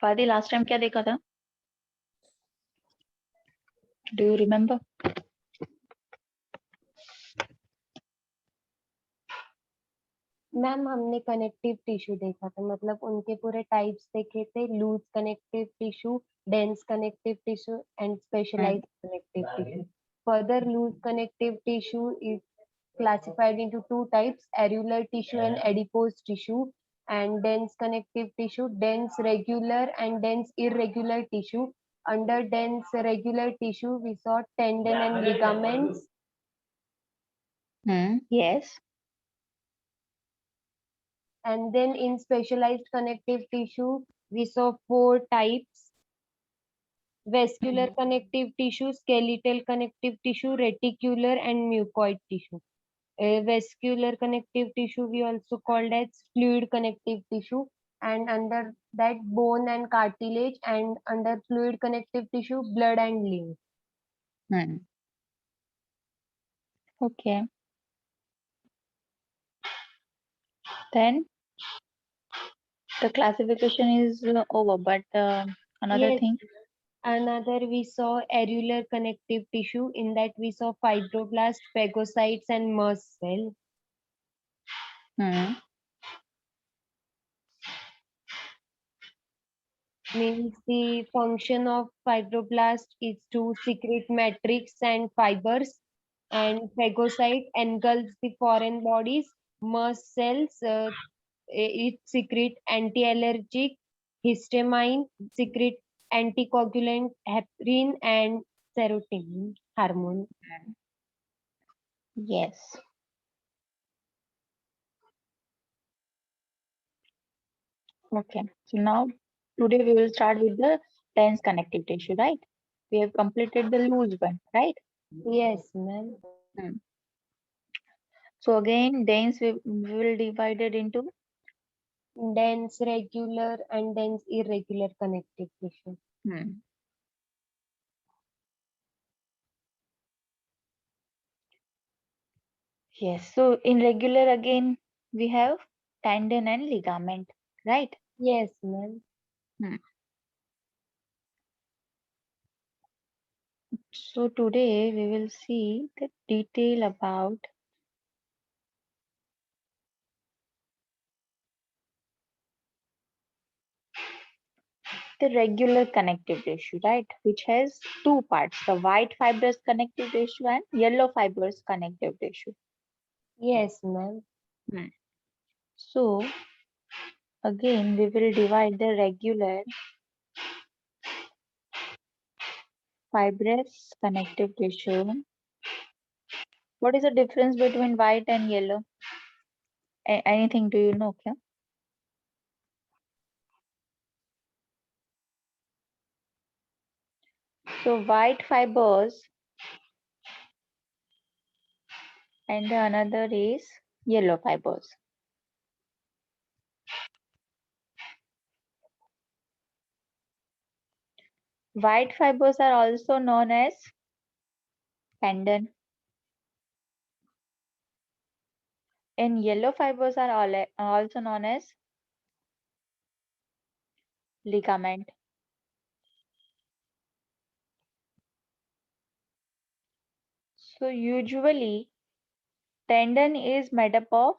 फादी last time क्या देखा था? Do you remember? मैम हमने कनेक्टिव टिश्यू देखा था, मतलब उनके पूरे टाइप्स देखे थे, loose connective tissue, dense connective tissue and specialized connective tissue. Further, loose connective tissue is classified into two types, areolar tissue and adipose tissue. And dense connective tissue, dense regular and dense irregular tissue. Under dense regular tissue, we saw tendon and ligaments. Yes. And then in specialized connective tissue, we saw four types: vascular connective tissue, skeletal connective tissue, reticular, and mucoid tissue. Vascular connective tissue we also called as fluid connective tissue, and under that bone and cartilage, and under fluid connective tissue blood and lymph. Okay. Then the classification is over, but another Yes, thing. another we saw areolar connective tissue. In that we saw fibroblast, phagocytes, and mast cell. Means the function of fibroblast is to secrete matrix and fibers, and phagocyte engulfs the foreign bodies. Mast cells, it secrete anti-allergic, histamine, secrete anticoagulant, heparin, and serotonin hormone. Yes. Okay. So now today we will start with the dense connective tissue, right? We have completed the loose one, right? Yes, ma'am. So again, dense we will divide it into Dense regular and dense irregular connective tissue. Yes. So in regular again we have tendon and ligament, right? Yes, ma'am. So today we will see the detail about the regular connective tissue, right? Which has two parts, the white fibrous connective tissue and yellow fibrous connective tissue. Yes, ma'am. So again, we will divide the regular fibrous connective tissue. What is the difference between white and yellow? Anything do you know? Okay? So white fibers and the another is yellow fibers. White fibers are also known as tendon, and yellow fibers are also known as ligament. So usually tendon is made up of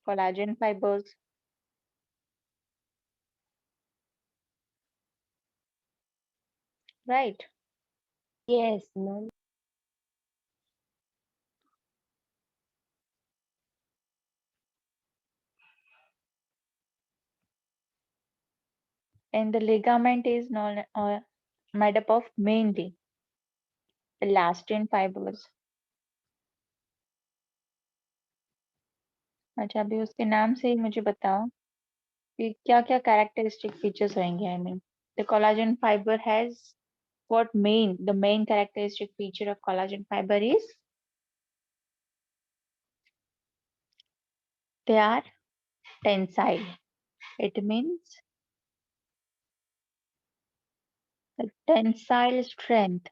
collagen fibers, right? Yes, ma'am. And the ligament is known made up of mainly elastin fibers. अच्छा, अभी उसके नाम से ही मुझे बताओ कि क्या क्या कैरेक्टरिस्टिक फीचर्स होंगे. आई mean the collagen fibre has what the main characteristic feature of collagen fiber is they are tensile. It means the tensile strength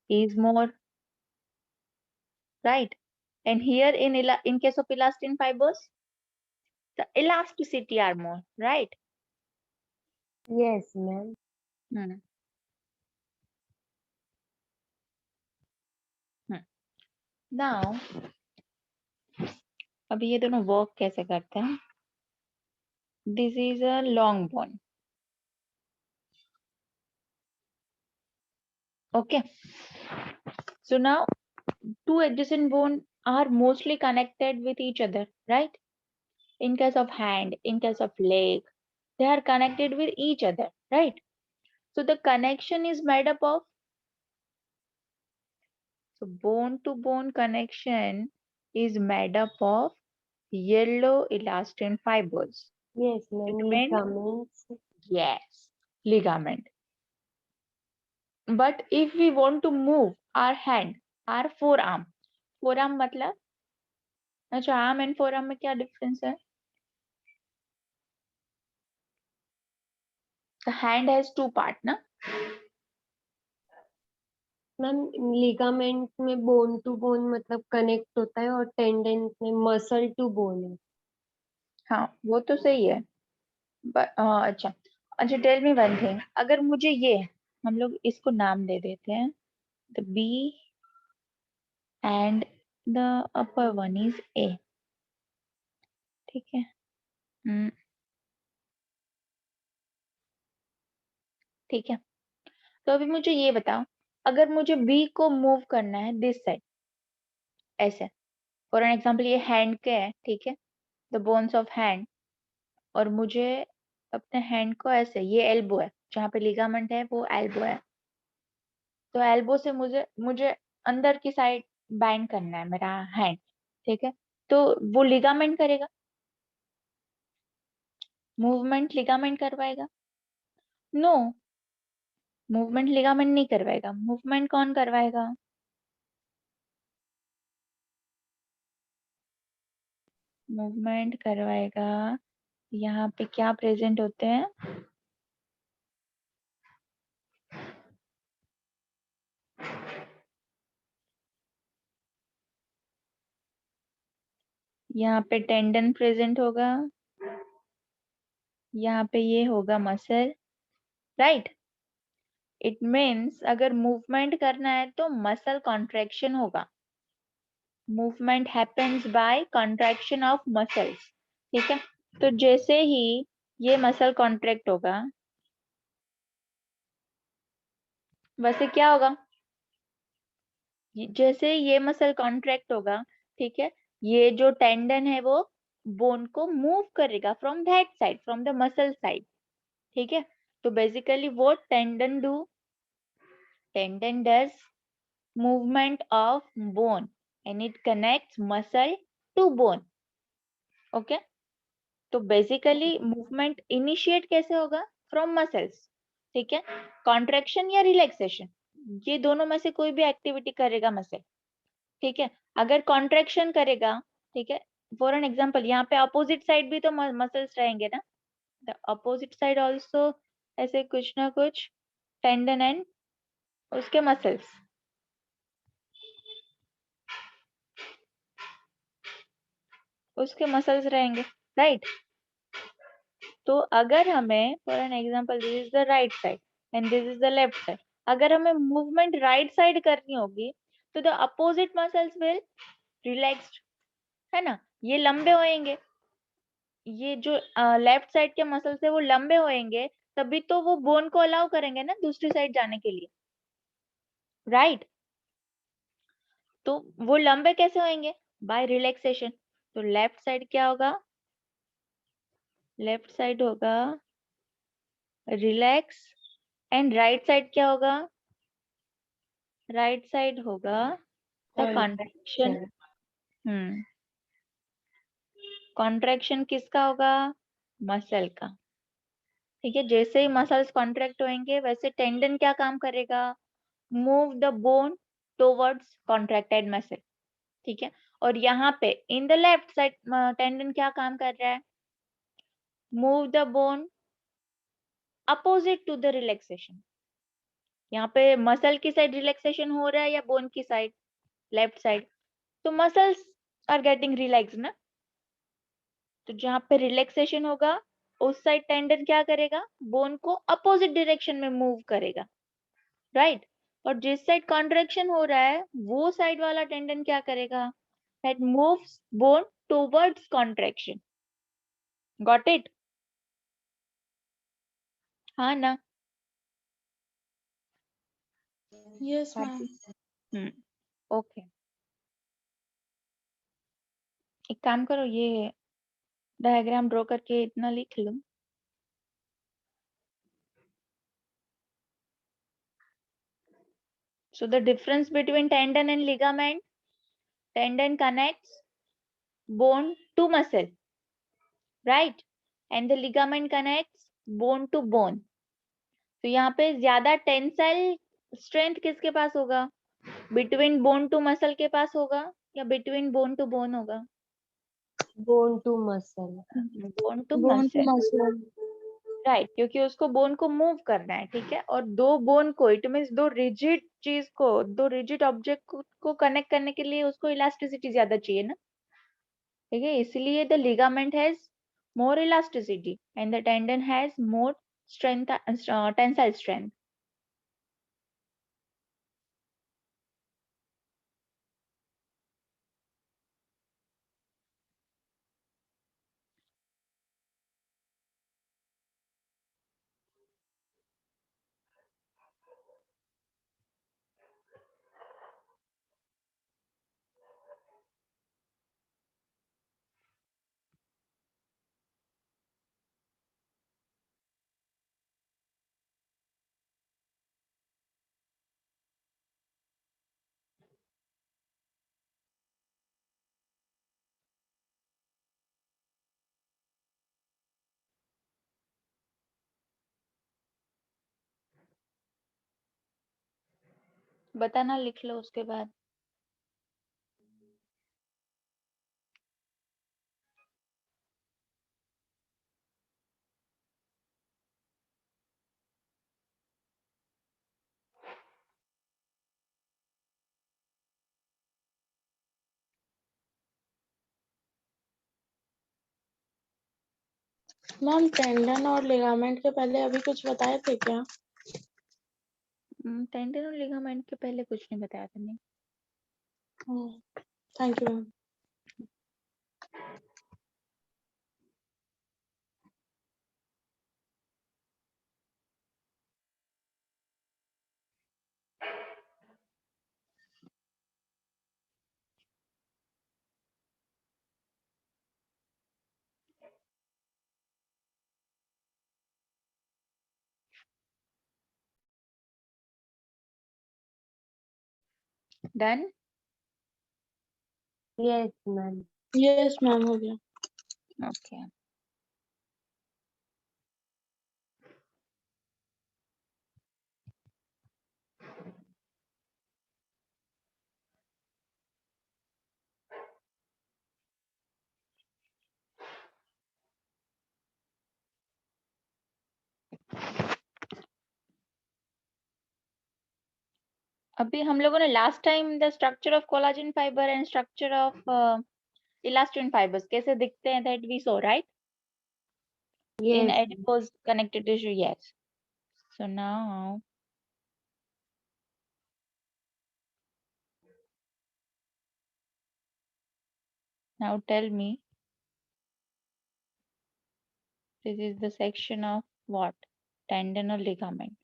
is more, right? And here in case of elastin fibers, the elasticity are more, right? Yes, ma'am. Hmm. Hmm. Now, अभी ये दोनों work कैसे करते हैं? This is a long bone. Okay. So now, two adjacent bone are mostly connected with each other, right? In case of hand, in case of leg, they are connected with each other, right? So the connection is made up of, so bone to bone connection is made up of yellow elastin fibers. Yes, It ma'am. means Ligaments. yes, ligament. But if we want to move our hand, our forearm मतलब, अच्छा arm and forearm में क्या difference है? The hand has two part ना? Ma'am ligament में bone to bone मतलब connect होता है और टेंडेंस में मसल टू बोन है। हाँ वो तो सही है। अच्छा अच्छा, टेल मी वन थिंग, अगर मुझे ये, हम लोग इसको नाम दे देते हैं, the B and the upper one is A, ठीक है? ठीक है, तो अभी मुझे ये बताओ, अगर मुझे बी को मूव करना है दिस साइड, ऐसे, फॉर एन एग्जाम्पल ये हैंड के है, ठीक है, द बोन्स ऑफ हैंड, और मुझे अपने हैंड को ऐसे, ये एल्बो है, जहाँ पे लिगामेंट है वो एल्बो है, तो एल्बो से मुझे मुझे अंदर की साइड बाइंड करना है मेरा हैंड, ठीक है? तो वो लिगामेंट करेगा, मूवमेंट लिगामेंट करवाएगा? नो, मूवमेंट लिगामेंट नहीं करवाएगा, मूवमेंट कौन करवाएगा? मूवमेंट करवाएगा, यहाँ पे क्या प्रेजेंट होते हैं? यहाँ पे टेंडन प्रेजेंट होगा, यहाँ पे ये होगा मसल, राइट? इट मीन्स अगर मूवमेंट करना है तो मसल कॉन्ट्रैक्शन होगा, movement happens by contraction of muscles, ठीक है? तो जैसे ही ये मसल कॉन्ट्रैक्ट होगा, वैसे क्या होगा? जैसे ये मसल कॉन्ट्रैक्ट होगा, ठीक है, ये जो टेंडन है वो बोन को मूव करेगा from that side, from the muscle side, ठीक है? तो बेसिकली वो tendon does movement of bone and it connects muscle to bone, okay? तो बेसिकली मूवमेंट इनिशिएट कैसे होगा? फ्रॉम मसल्स, ठीक है? कॉन्ट्रैक्शन या रिलैक्सेशन, ये दोनों में से कोई भी एक्टिविटी करेगा मसल, ठीक है? अगर कॉन्ट्रैक्शन करेगा, ठीक है, फॉर एन एग्जांपल यहाँ पे अपोजिट साइड भी तो मसल्स रहेंगे ना, द अपोजिट साइड आल्सो ऐसे कुछ ना कुछ टेंडन एंड उसके मसल्स, उसके मसल्स रहेंगे, राइट? तो अगर हमें for an example this is the right side and this is the left side, अगर हमें मूवमेंट राइट साइड करनी होगी तो the opposite muscles will relaxed, है ना? ये लंबे होएंगे, ये जो लेफ्ट साइड के मसल्स है वो लंबे होएंगे, तभी तो वो बोन को अलाउ करेंगे ना दूसरी साइड जाने के लिए, राइट? तो वो लंबे कैसे होएंगे? By relaxation. तो लेफ्ट साइड क्या होगा? लेफ्ट साइड होगा रिलैक्स, एंड राइट साइड क्या होगा? राइट साइड होगा द कॉन्ट्रैक्शन। हम्म, कॉन्ट्रैक्शन किसका होगा? मसल का, ठीक है? जैसे ही मसल्स कॉन्ट्रैक्ट होंगे वैसे टेंडन क्या काम करेगा? Move the bone towards contracted muscle, ठीक है? और यहाँ पे in the left side tendon क्या काम कर रहा है? Move the bone opposite to the relaxation. यहाँ पे मसल की साइड रिलैक्सेशन हो रहा है या बोन की साइड? Left side. तो मसल्स आर गेटिंग रिलैक्स ना, तो जहां पे रिलैक्सेशन होगा उस साइड टेंडन क्या करेगा, बोन को अपोजिट डायरेक्शन में मूव करेगा, राइट। और जिस साइड कॉन्ट्रैक्शन हो रहा है वो साइड वाला टेंडन क्या करेगा, that moves bone towards contraction. Got it? हाँ ना? Yes, ma'am. हम्म, ओके। एक काम करो, ये डायग्राम ड्रॉ करके इतना लिख लो। So the difference between tendon and ligament, tendon connects bone to muscle, right? And the ligament connects bone to bone. तो यहाँ पे ज्यादा टेंसाइल स्ट्रेंथ किसके पास होगा, बिटवीन बोन टू मसल के पास होगा या बिटवीन बोन टू बोन होगा? Bone to muscle. Bone to Bone to muscle, muscle. Right, क्योंकि उसको बोन को मूव करना है, ठीक है। और दो बोन को, इट मीन्स दो रिजिड चीज को, दो रिजिड ऑब्जेक्ट को कनेक्ट करने के लिए उसको इलास्टिसिटी ज्यादा चाहिए ना, ठीक है। इसलिए the ligament has more elasticity and the tendon has more strength, tensile strength. बताना, लिख लो उसके बाद। मैम टेंडन और लिगामेंट के पहले अभी कुछ बताए थे क्या? टेंडन और लिगामेंट के पहले कुछ नहीं बताया तुमने। Thank you ma'am. Done? Yes ma'am. Yes ma'am, हो गया। ओके। अभी हम लोगों ने last time the structure of collagen fiber and structure of elastin fibers कैसे दिखते हैं, that we saw, right, in yes adipose connective tissue, yes. So now tell me, this is the section of what, tendon or ligament?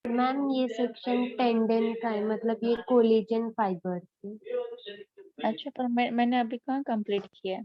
Ma'am ये section tendon का है, मतलब ये collagen fibre से। अच्छा, पर मैंने अभी कहाँ कंप्लीट किया है?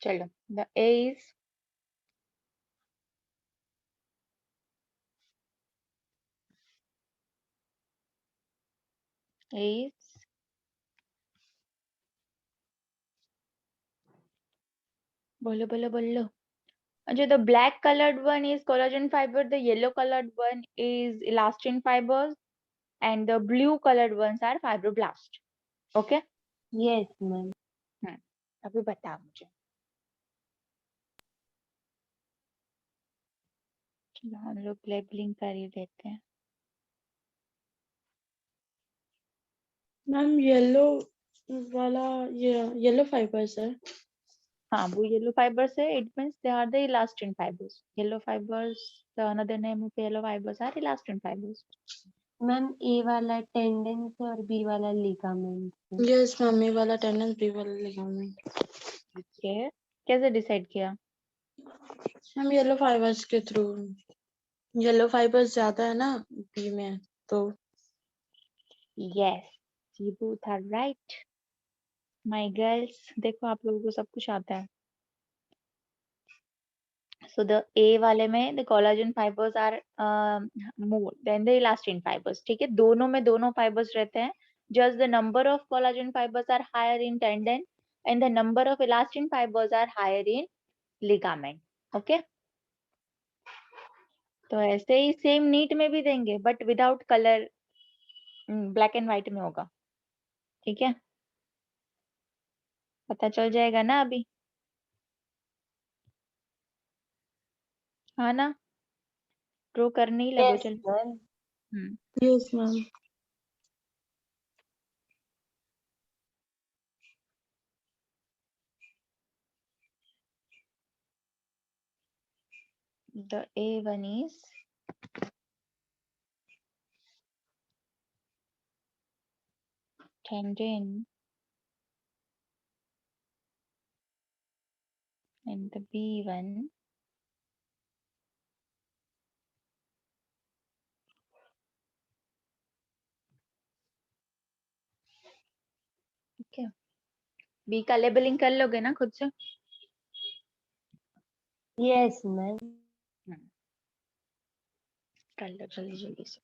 चलो, the A is बोलो बोलो बोलो. अच्छा, the black colored one is collagen fiber, the yellow colored one is elastin fibers, and the blue colored ones are fibroblast. Okay? Yes ma'am. अभी बता मुझे. चलो हम लोग लेबलिंग कर ही देते हैं. मैम येलो वाला ये येलो फाइबर्स है. हाँ, वो येलो फाइबर्स है. It means they are the elastin fibers. Yellow fibers, the another name of yellow fibers are elastin fibers. Ma'am A वाला टेंडेंस और बी वाला लिगामेंट. यस मैम, ये वाला टेंडेंस, बी वाला लिगामेंट. Okay. कैसे decide किया? Ma'am yellow fibres के through. Yellow fibres ज्यादा है ना बी में, तो Yes, you both are right. My girls, देखो आप लोगों को सब कुछ आता है. So the A वाले में the collagen fibers are more than the elastin fibers. ठीक है, दोनों में दोनों fibers रहते हैं. Just the number of collagen fibers are higher in tendon and the number of elastin fibers are higher in ligament. Okay? तो ऐसे ही same NEET में भी देंगे but without colour, black and white में होगा. ठीक है, पता चल जाएगा ना अभी. हाँ ना, ड्रॉ करने ही लगो. यस चलो. Ma'am. Hmm. Yes ma'am. The A one is tendon and the B one ठीक है. बी का लेबलिंग कर लोगे ना खुद से? Yes ma'am. कर लो जल्दी जल्दी से.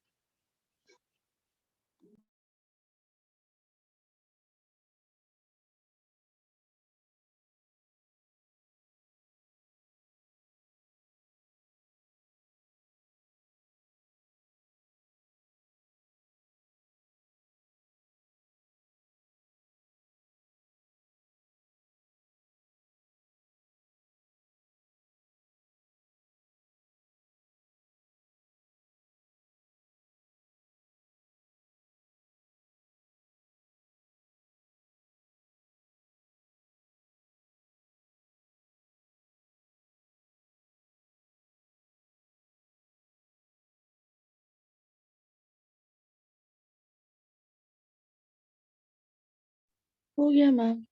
हो गया मैम.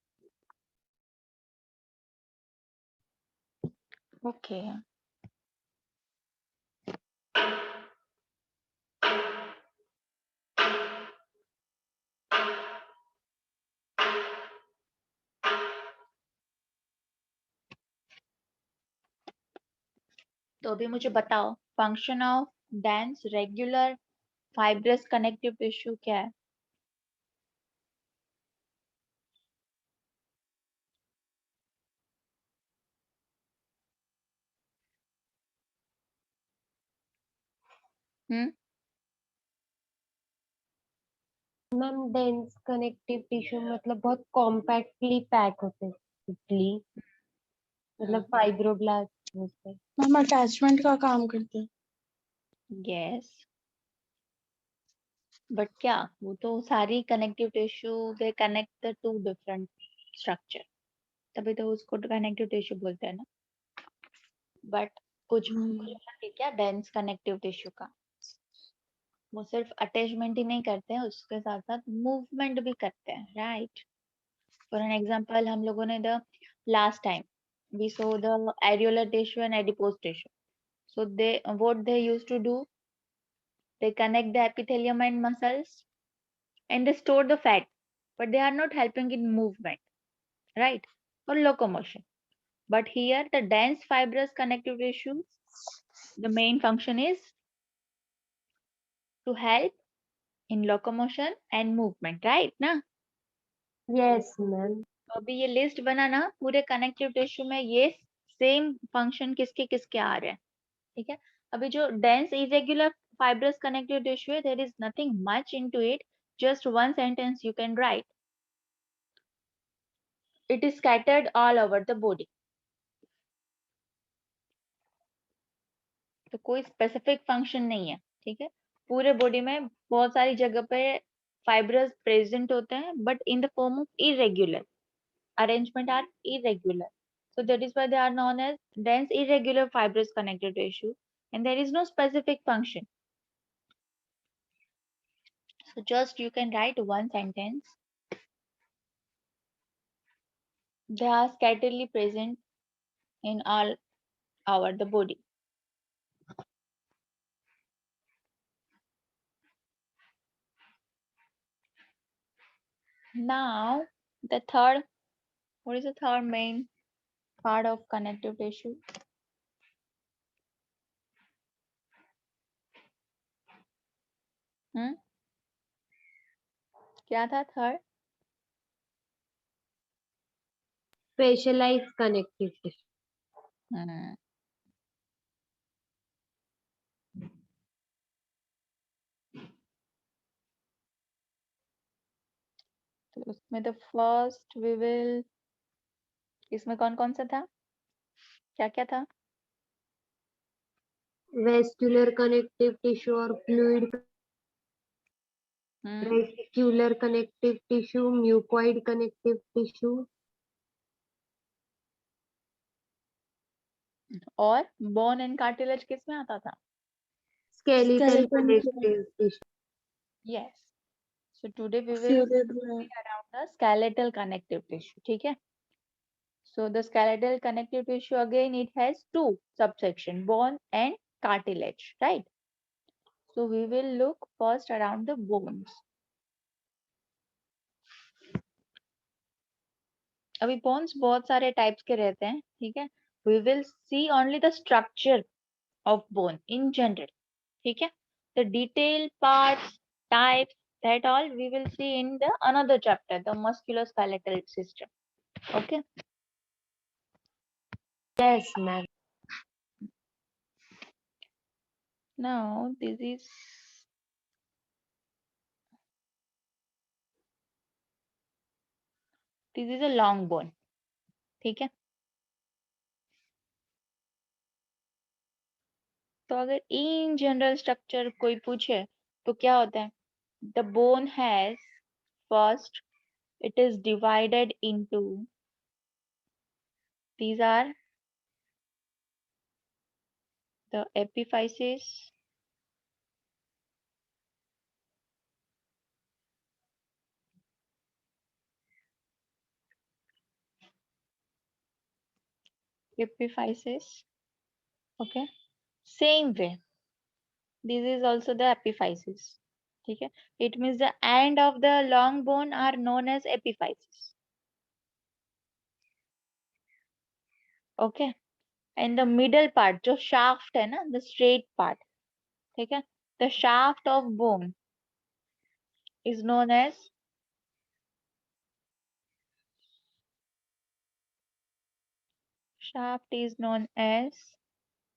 ओके. तो अभी मुझे बताओ, function of dense regular fibrous connective tissue क्या है? हम्म. मैम डेंस कनेक्टिव टिश्यू मतलब बहुत कॉम्पैक्टली पैक होते हैं, मतलब फाइब्रोब्लास्ट होते हैं. मैम अटैचमेंट का काम करते हैं. यस, बट क्या वो तो सारी connective tissue they connect the two different structure, तभी तो उसको कनेक्टिव टिश्यू बोलते हैं ना. बट कुछ है क्या डेंस कनेक्टिव टिश्यू का? वो सिर्फ अटैचमेंट ही नहीं करते हैं, उसके साथ साथ मूवमेंट भी करते हैं. राइट. फॉर एन एग्जांपल, हम लोगों ने the last time we saw the areolar tissue and adipose tissue. So they what they used to do, they connect the epithelium and muscles and they store the fat, but they are not helping in movement, right, or locomotion. But here the dense fibrous connective tissue, the main function is to help in locomotion and movement, right ना? Yes, ma'am. तो अभी ये list बनाना, पूरे connective tissue में ये same function किसके किसके आ रहे हैं, ठीक है? अभी जो dense irregular fibrous connective tissue है, there is nothing much into it, just one sentence you can write. It is scattered all over the body. तो कोई स्पेसिफिक फंक्शन नहीं है, ठीक है? पूरे बॉडी में बहुत सारी जगह पे फाइब्रस प्रेजेंट होते हैं, but in the form of irregular arrangement are irregular. So that is why they are known as dense irregular fibrous connective tissue, and there is no specific function. So just you can write one sentence. They are scatteredly present in all over the body. Now the third, what is the third main part of connective tissue? क्या था third? Specialized connective tissue. तो उसमें the first we will, इसमें कौन कौन सा था, क्या क्या था? Vascular connective tissue or fluid reticular connective tissue, mucoid connective tissue. और bone and cartilage किस में आता था? Skeletal Skeleton connective tissue. Yes. So today we will fluid see में around the skeletal connective tissue, ठीक है? So the skeletal connective tissue again it has two subsection, bone and cartilage, right? So we will look first around the bones. अभी bones बहुत सारे types के रहते हैं, ठीक है? We will see only the structure of bone in general, ठीक है? The detailed parts, types, that all we will see in the another chapter, the musculoskeletal system. Okay. Yes, ma'am. Now this is a long bone, ठीक है? तो अगर in general structure कोई पूछे तो क्या होता है? The bone has first, it is divided into, these are the epiphyses, okay? Same way, this is also the epiphyses, ठीक है? It means the end of the long bone are known as epiphyses, okay? And the middle part जो shaft है ना, the straight part, ठीक है? The shaft of bone is known as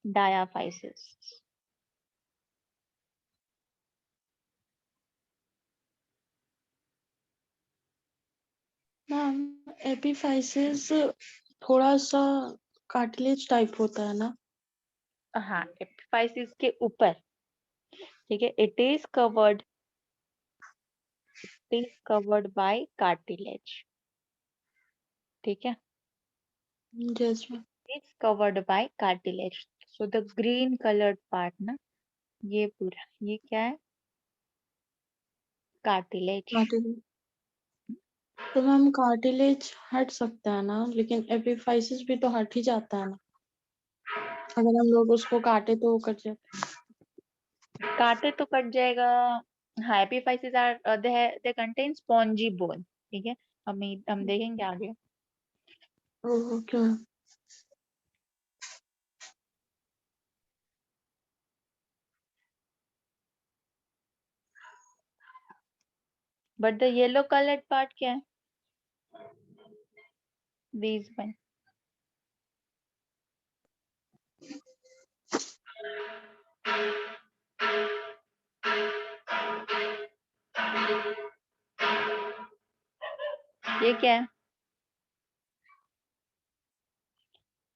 diaphysis. Ma'am epiphysis थोड़ा सा cartilage type होता है ना? हाँ, epiphysis के ऊपर, ठीक है? It is covered by cartilage, ठीक है? Yes ma'am. It's covered by cartilage. So the green colored part ना, ये पूरा, ये क्या है? Cartilage. कार्टिलेज. तो मैम कार्टिलेज हट सकता है ना, लेकिन एपिफाइसिस भी तो हट ही जाता है ना. अगर हम लोग उसको काटे तो वो कट जाता है. काटे तो कट जाएगा. हाँ, epiphyses are they contain spongy bone, ठीक है? हम देखेंगे आगे. Okay ma'am. But the yellow coloured part क्या है? These one. ये क्या है?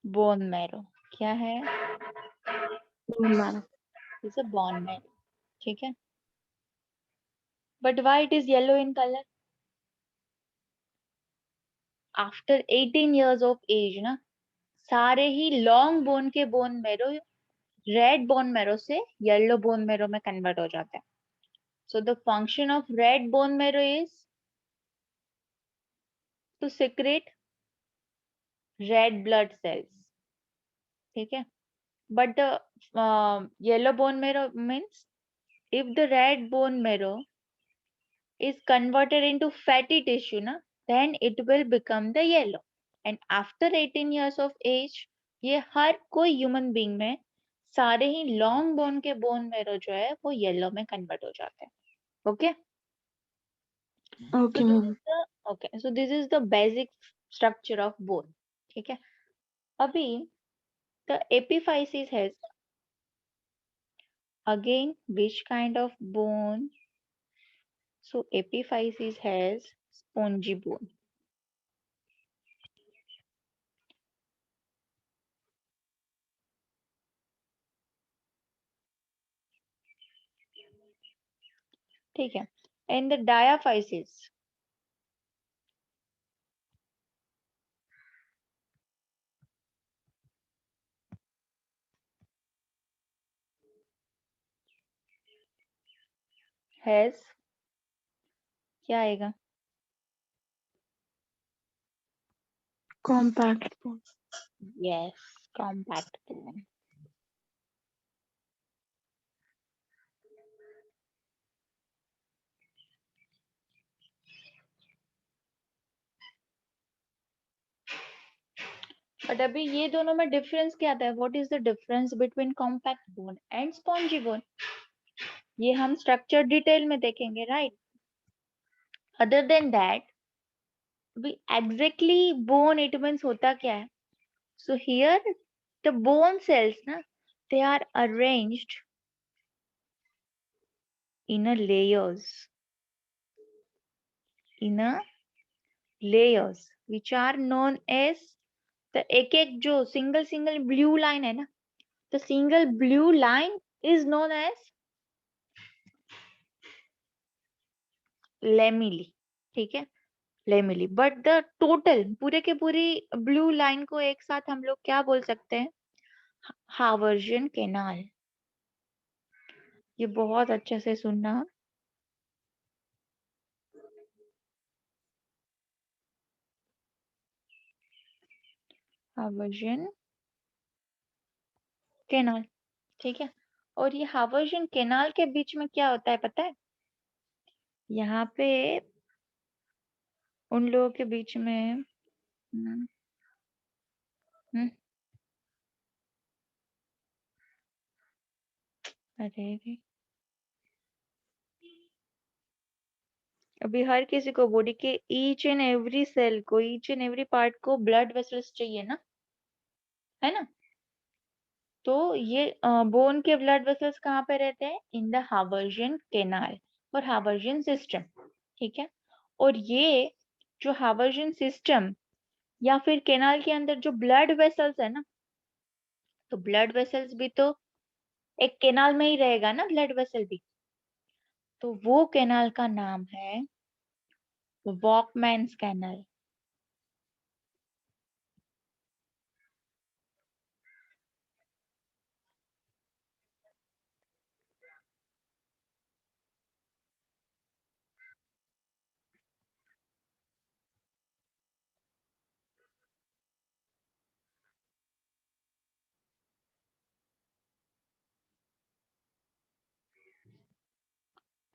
Bone marrow. क्या है? bone marrow. It's a bone marrow. ठीक है, but why it is yellow in colour? After 18 years of age ना, सारे ही लॉन्ग बोन के bone marrow red bone marrow से येलो बोन मैरो में कन्वर्ट हो जाते हैं। So the function of red bone marrow is to secrete red blood cells. ठीक है, but the yellow bone marrow means if the red bone marrow is converted into fatty tissue na, then it will become the yellow, and after 18 years of age ये हर कोई human being में सारे ही long bone के bone marrow जो है वो yellow में कन्वर्ट हो जाते हैं। Okay, Okay, ma'am. So this is the basic structure of bone. ठीक है, अभी the epiphysis has again which kind of bone? So epiphysis has spongy bone। ठीक है, and the diaphysis has क्या आएगा? Compact bone. Yes, compact bone। But अभी ये दोनों में डिफरेंस क्या आता है? What is the difference between compact bone and spongy bone? ये हम स्ट्रक्चर डिटेल में देखेंगे, राइट? अदर देन दैट भी एग्जैक्टली बोन इट मीन्स होता क्या है? So here the bone cells ना, they are arranged in a layers which are known as the एक जो single blue line है ना, the single blue line is known as lamellae। ठीक है, lamellae, but the total पूरे के पूरी blue line को एक साथ हम लोग क्या बोल सकते हैं? हावर्जियन केनाल। ये बहुत अच्छे से सुनना। हावर्जियन केनाल। ठीक है, और ये हावर्जियन केनाल के बीच में क्या होता है पता है? यहाँ पे उन लोगों के बीच में हम्म, हम्म, अरे रे, अभी हर किसी को बॉडी के ईच एंड एवरी सेल को, ईच एंड एवरी पार्ट को ब्लड वेसल्स चाहिए ना, है ना? तो ये बोन के ब्लड वेसल्स कहाँ पे रहते हैं? इन द हावर्जियन केनाल और हावर्जियन सिस्टम। ठीक है, और ये जो हावर्जियन सिस्टम या फिर केनाल के अंदर जो ब्लड वेसल्स है ना, तो ब्लड वेसल्स भी तो एक केनाल में ही रहेगा ना, ब्लड वेसल भी। तो वो केनाल का नाम है वॉकमैन्स कैनल।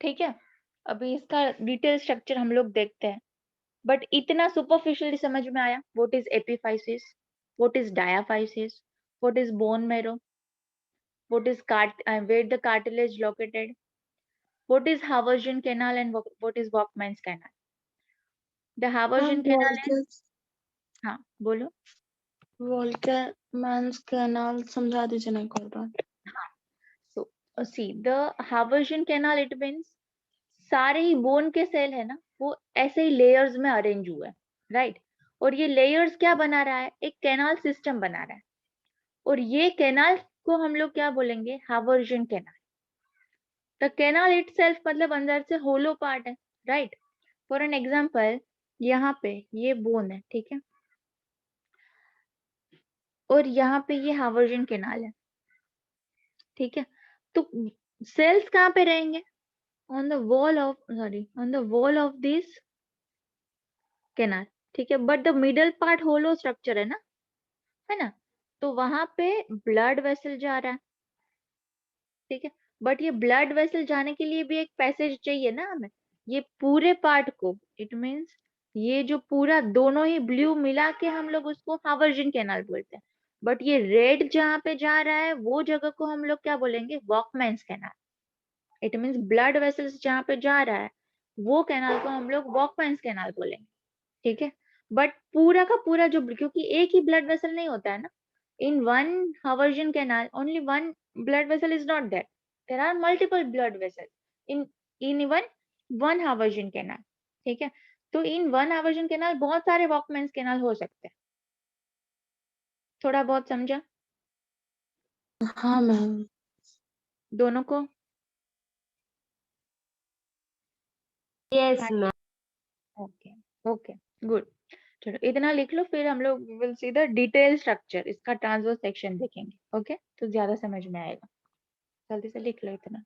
ठीक है, अभी इसका डिटेल स्ट्रक्चर हम लोग देखते हैं, बट इतना सुपरफिशियली समझ में आया? What is epiphysis, what is diaphysis, what is bone marrow, what is where the cartilage located, What is Haversian canal and what is Walkman's canal? The Haversian ma'am canal is, हाँ बोलो. वॉल्केनमैन्स canal समझा दीजिए ना एक और बार. So see, the Haversian canal, it means सारे ही bone के cell है ना, वो ऐसे ही लेयर्स में अरेंज हुआ है, राइट. और ये लेयर्स क्या बना रहा है, एक कैनाल सिस्टम बना रहा है. और ये कैनाल को हम लोग क्या बोलेंगे, हावर्जियन कैनाल. द कैनाल इटसेल्फ मतलब अंदर से होलो पार्ट है, राइट. फॉर एन एग्जांपल, यहाँ पे ये बोन है, ठीक है, और यहाँ पे ये हावर्जियन कैनाल है, ठीक है. तो सेल्स कहाँ पे रहेंगे, on the wall of, sorry, on the wall of this canal, ठीक है. But the middle part hollow structure है ना. तो वहां पे ब्लड वेसल जा रहा है, ठीक है. बट ये ब्लड वेसल जाने के लिए भी एक पैसेज चाहिए ना हमें. ये पूरे पार्ट को, इट मींस ये जो पूरा दोनों ही ब्लू मिला के हम लोग उसको हावर्जियन कैनाल बोलते हैं. बट ये रेड जहाँ पे जा रहा है वो जगह को हम लोग क्या बोलेंगे, Volkmann's canal. It means blood vessels जहाँ पे जा रहा है वो कैनाल को हम लोग वॉकमैन्स कैनाल बोलेंगे, ठीक है. बट पूरा का पूरा जो, क्योंकि एक ही ब्लड वेसल नहीं होता है ना, in one Haversian canal only one blood vessel is not there. There are multiple blood vessels in even one Haversian canal, ठीक है. तो इन वन हावर्जियन कैनाल बहुत सारे वॉकमैन्स कैनाल हो सकते हैं. थोड़ा बहुत समझा हाँ मैम. दोनों को? Yes ma'am. Okay, okay, good. चलो इतना लिख लो, फिर हम लोग will see the detail structure, इसका ट्रांसवर्स सेक्शन देखेंगे. ओके, तो ज्यादा समझ में आएगा. जल्दी से लिख लो इतना.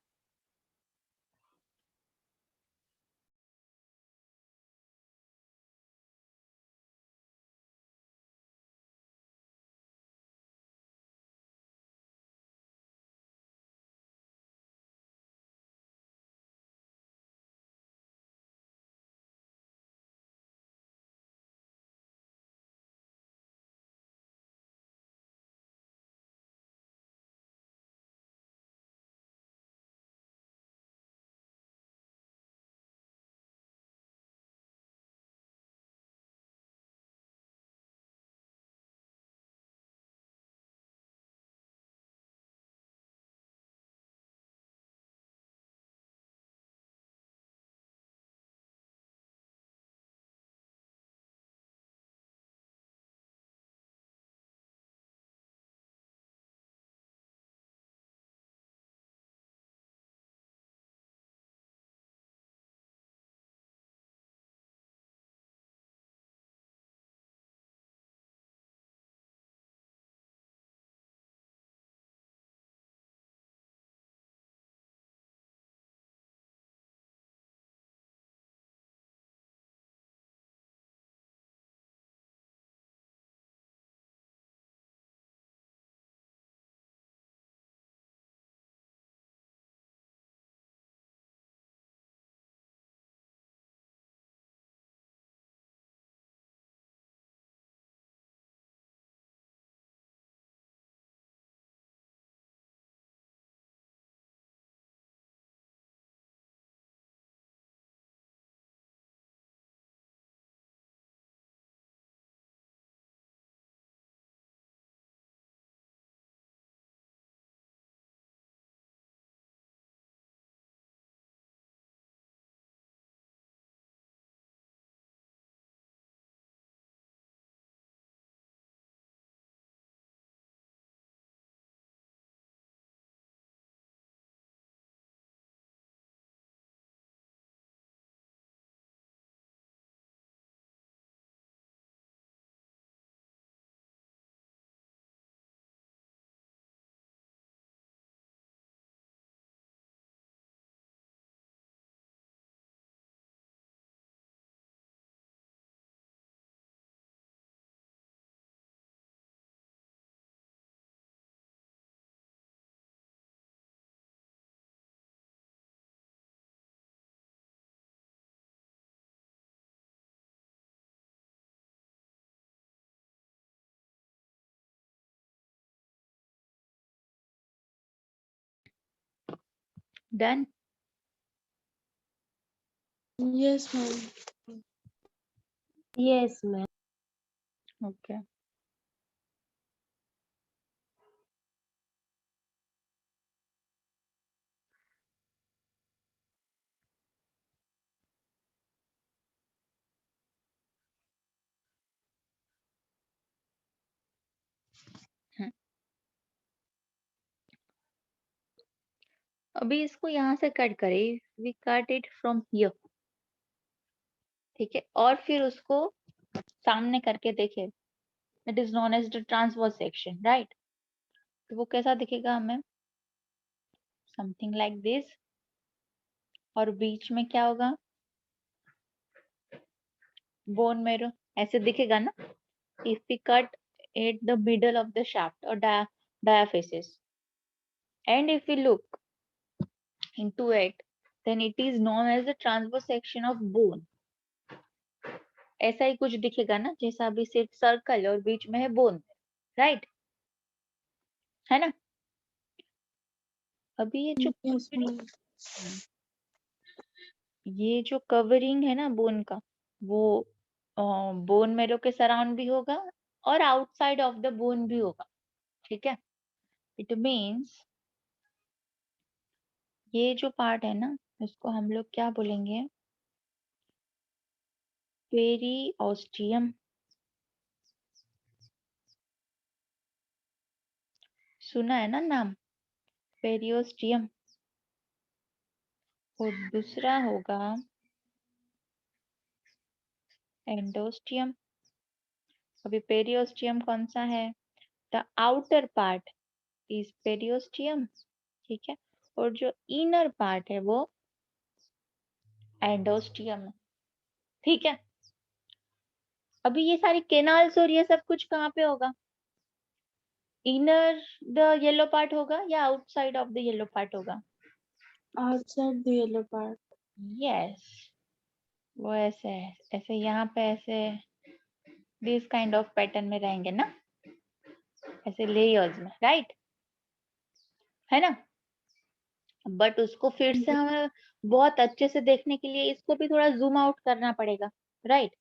Done. Yes, ma'am. Yes, ma'am. Okay. हम्म, अभी इसको यहाँ से कट करें, we cut it from here, ठीक है, और फिर उसको सामने करके देखे, it is known as the transverse section, right. तो वो कैसा दिखेगा हमें, समथिंग लाइक दिस, और बीच में क्या होगा, बोन मेरो, ऐसे दिखेगा ना, if we cut at the middle of the shaft or diaphysis, and if we look into it, then it is known as the transverse section of bone. ऐसा ही कुछ दिखेगा ना, जैसा अभी सिर्फ सर्कल और बीच में है बोन, राइट, है ना। अभी ये जो Yes, ma'am. ये जो कवरिंग है ना बोन का, वो बोन मेरो के सराउंड भी होगा और आउटसाइड ऑफ द बोन भी होगा, ठीक है। इट मीन्स ये जो पार्ट है ना, इसको हम लोग क्या बोलेंगे, पेरिओस्टियम। सुना है ना नाम, पेरिओस्टियम। और दूसरा होगा एंडोस्टियम। अभी पेरिओस्टियम कौन सा है, the outer part is periosteum, ठीक है, और जो इनर पार्ट है वो एंडोस्टियम है, ठीक है। अभी ये सारी केनाल्स और ये सब कुछ कहाँ पे होगा, इनर द येलो पार्ट होगा या outside of the yellow part होगा, Outside the yellow part. Yes, वो ऐसे है, ऐसे यहाँ पे ऐसे दिस काइंड ऑफ पैटर्न में रहेंगे ना, ऐसे लेयर्स में, राइट, है ना। बट उसको फिर से हमें बहुत अच्छे से देखने के लिए इसको भी थोड़ा जूम आउट करना पड़ेगा, राइट।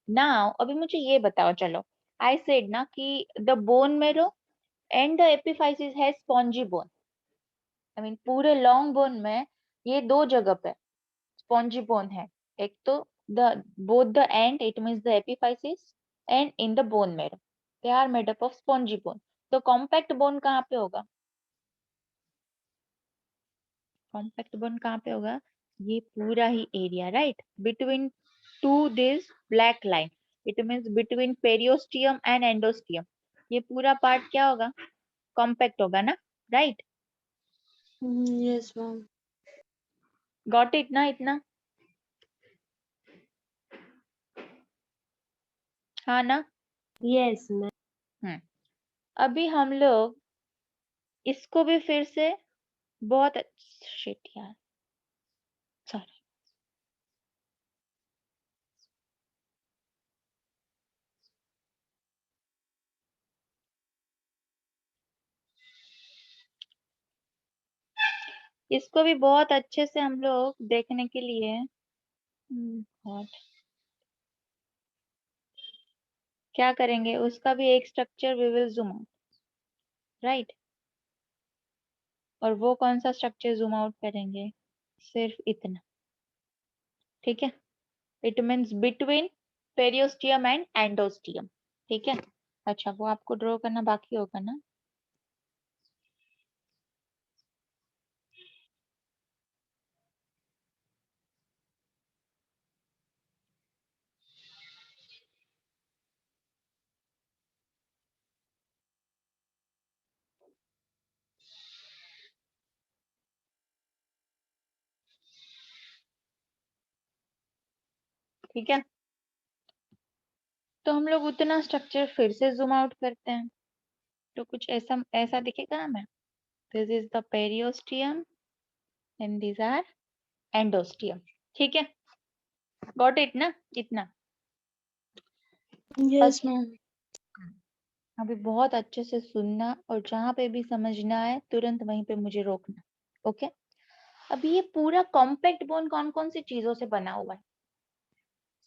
नाउ अभी मुझे ये बताओ, चलो, आई सेड ना कि द बोन मेरो एंड द एपिफाइसिस है स्पॉन्जी बोन, आई मीन पूरे लॉन्ग बोन में ये दो जगह पे स्पॉन्जी बोन है, एक तो the both the end, it means the epiphysis, and in the bone marrow, they are made up of spongy bone. तो कॉम्पैक्ट बोन कहाँ पे होगा, कॉम्पैक्ट बोन कहाँ पे होगा, ये पूरा ही area, right, between two this black line, it means between periosteum and endosteum, ये पूरा पार्ट क्या होगा, कॉम्पैक्ट होगा ना, right. Yes, ma'am. Got it ना इतना, हाँ ना। Yes, ma'am. अभी हम लोग इसको भी फिर से बहुत शिट यार, सॉरी, इसको भी बहुत अच्छे से हम लोग देखने के लिए what? क्या करेंगे, उसका भी एक structure we will zoom out, right. और वो कौन सा स्ट्रक्चर जूम आउट करेंगे, सिर्फ इतना, ठीक है, it means between periosteum and endosteum, ठीक है। अच्छा, वो आपको ड्रॉ करना बाकी होगा ना, ठीक है। तो हम लोग उतना स्ट्रक्चर फिर से जूम आउट करते हैं, तो कुछ ऐसा ऐसा दिखेगा हमें, this is the periosteum and these are endosteum, ठीक है, गॉट इट ना इतना। Yes, ma'am. अभी बहुत अच्छे से सुनना और जहां पे भी समझना है तुरंत वहीं पे मुझे रोकना, ओके। अभी ये पूरा कॉम्पैक्ट बोन कौन कौन सी चीजों से बना हुआ है,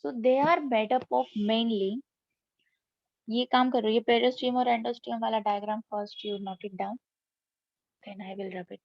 So they are made up of mainly, ये काम करो, ये पेरिस्टियम और एंडोस्टियम वाला diagram first you note it down, then I will rub it.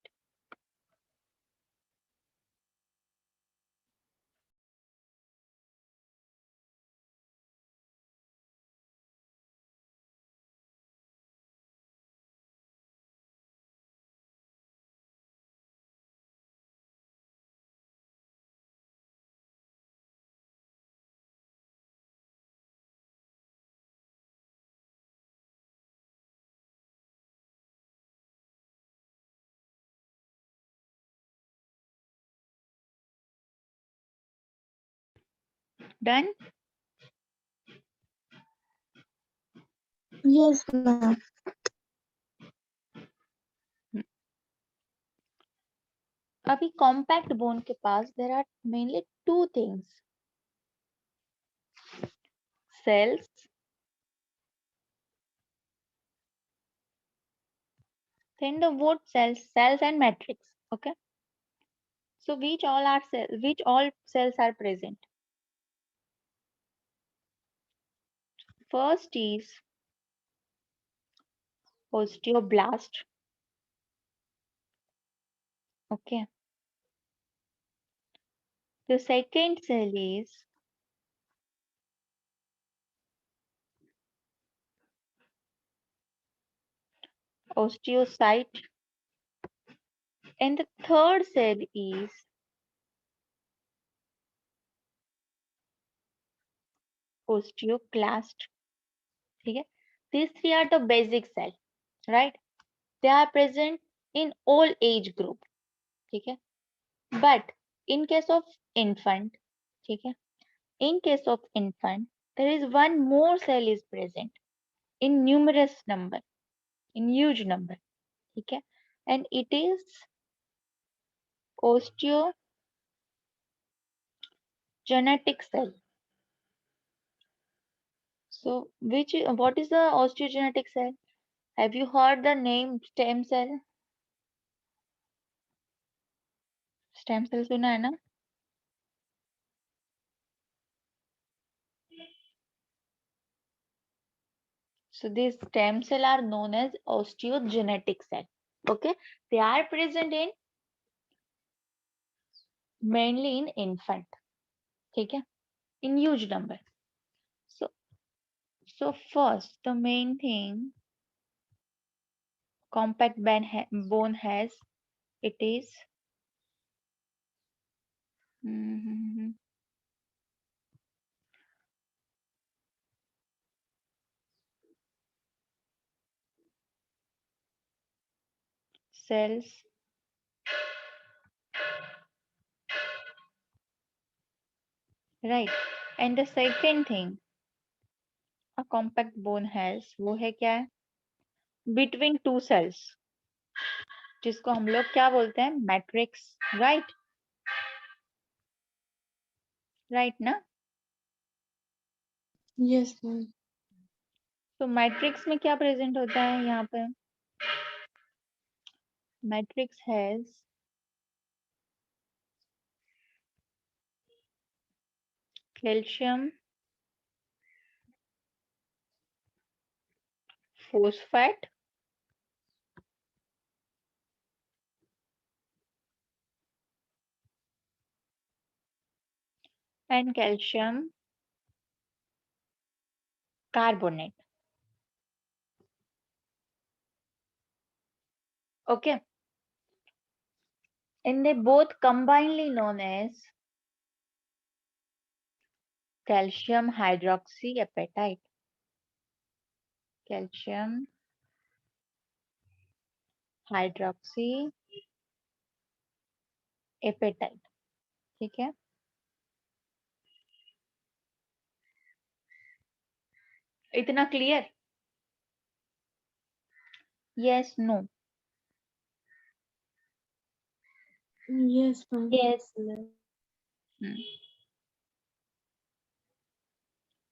Done? Yes, ma'am. अभी कॉम्पैक्ट बोन के पास there are mainly two things, cells then the what cells and matrix. Okay, so which all cells are present? First is osteoblast. Okay, the second cell is osteocyte, and the third cell is osteoclast. ठीक है, these three are the basic cell, right? They are present in all age group. ठीक है, but in case of infant, ठीक है, in case of infant there is one more cell is present in numerous number, in huge number. ठीक है, and it is osteogenetic cell. So what is the osteogenetic cell? Have you heard the name stem cell? Stem cell सुना है ना? So these stem cell are known as osteogenetic cell. Okay, they are present in mainly in infant. ठीक है, in huge number. So first the main thing compact bone has, it is cells, right? And the second thing a compact bone has, वो है क्या है? Between two cells, जिसको हम लोग क्या बोलते हैं? Matrix, right? Right ना? Yes, ma'am. तो मैट्रिक्स में क्या प्रेजेंट होता है यहाँ पे? Matrix has calcium phosphate and calcium carbonate. Okay, and they both combinedly known as calcium hydroxyapatite. Calcium hydroxyapatite. ठीक है, इतना clear? Yes, no? Yes, ma'am. Yes, ma'am.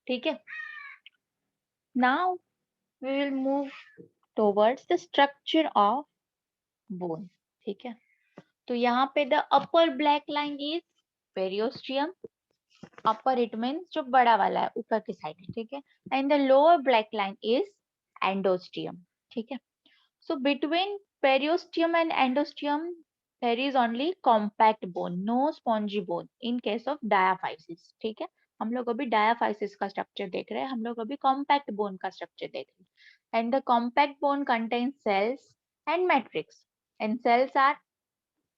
ठीक है, now we will move towards the structure of bone. ठीक है, तो यहाँ पे the upper black line is periosteum, upper it means जो बड़ा वाला है ऊपर की साइड, ठीक है। And the lower black line is endosteum, ठीक है। So between periosteum and endosteum, there is only compact bone, no spongy bone in case of diaphysis, ठीक है। हम लोग अभी diaphysis का स्ट्रक्चर देख रहे हैं, हम लोग अभी compact bone का स्ट्रक्चर देख रहे हैं। And the compact bone contains cells and matrix. And cells are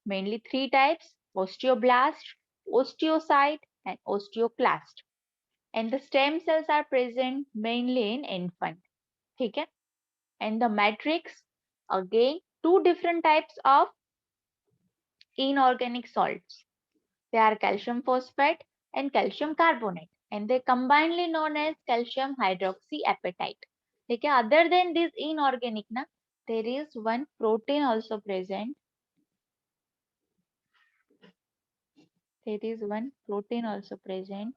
mainly three types: osteoblast, osteocyte, and osteoclast. And the stem cells are present mainly in infant, ठीक है। And the matrix, again two different types of inorganic salts. They are calcium phosphate and calcium carbonate, and they combinedly known as calcium hydroxyapatite. Okay, other than this inorganic na, there is one protein also present. There is one protein also present,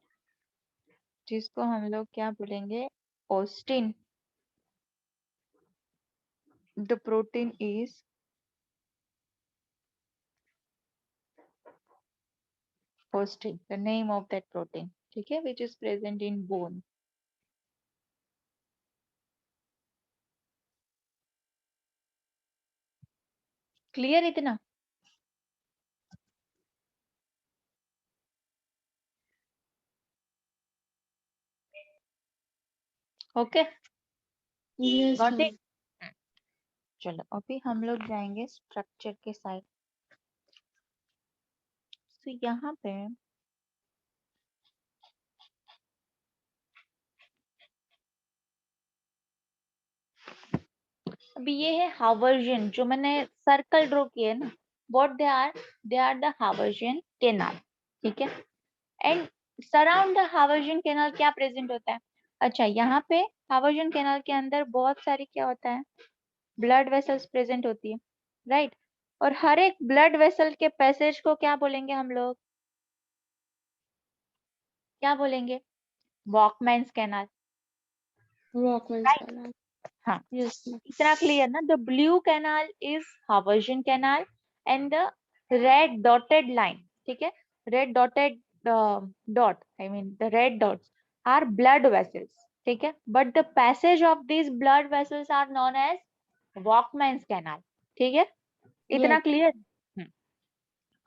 जिसको हम लोग क्या बोलेंगे, ostin. The protein is ostin, the name of that protein, okay, which is present in bone. Clear इतना? Okay, Yes, got it? ma'am. चलो अभी हम लोग जाएंगे स्ट्रक्चर के साइड। तो यहाँ पे अभी ये है हावर्जियन, जो मैंने सर्कल ड्रॉ किए ना, what they are the Haversian canal, ठीक है। And surround the Haversian canal क्या प्रेजेंट होता है? अच्छा, यहाँ पे हावर्जियन कैनाल के अंदर बहुत सारी क्या होता है, ब्लड वेसल्स प्रेजेंट होती है, राइट। और हर एक ब्लड वेसल के पैसेज को क्या बोलेंगे हम लोग, क्या बोलेंगे? Volkmann's canal, Walkman's right. canal. हाँ, Yes, ma'am. इतना क्लियर ना? The blue canal is Haversian canal and the red dotted line, ठीक है, red dotted dot, I mean the red dots are blood vessels, ठीक है। But the passage of this blood vessels are known as Volkmann's canal, ठीक है। इतना Yes. Clear?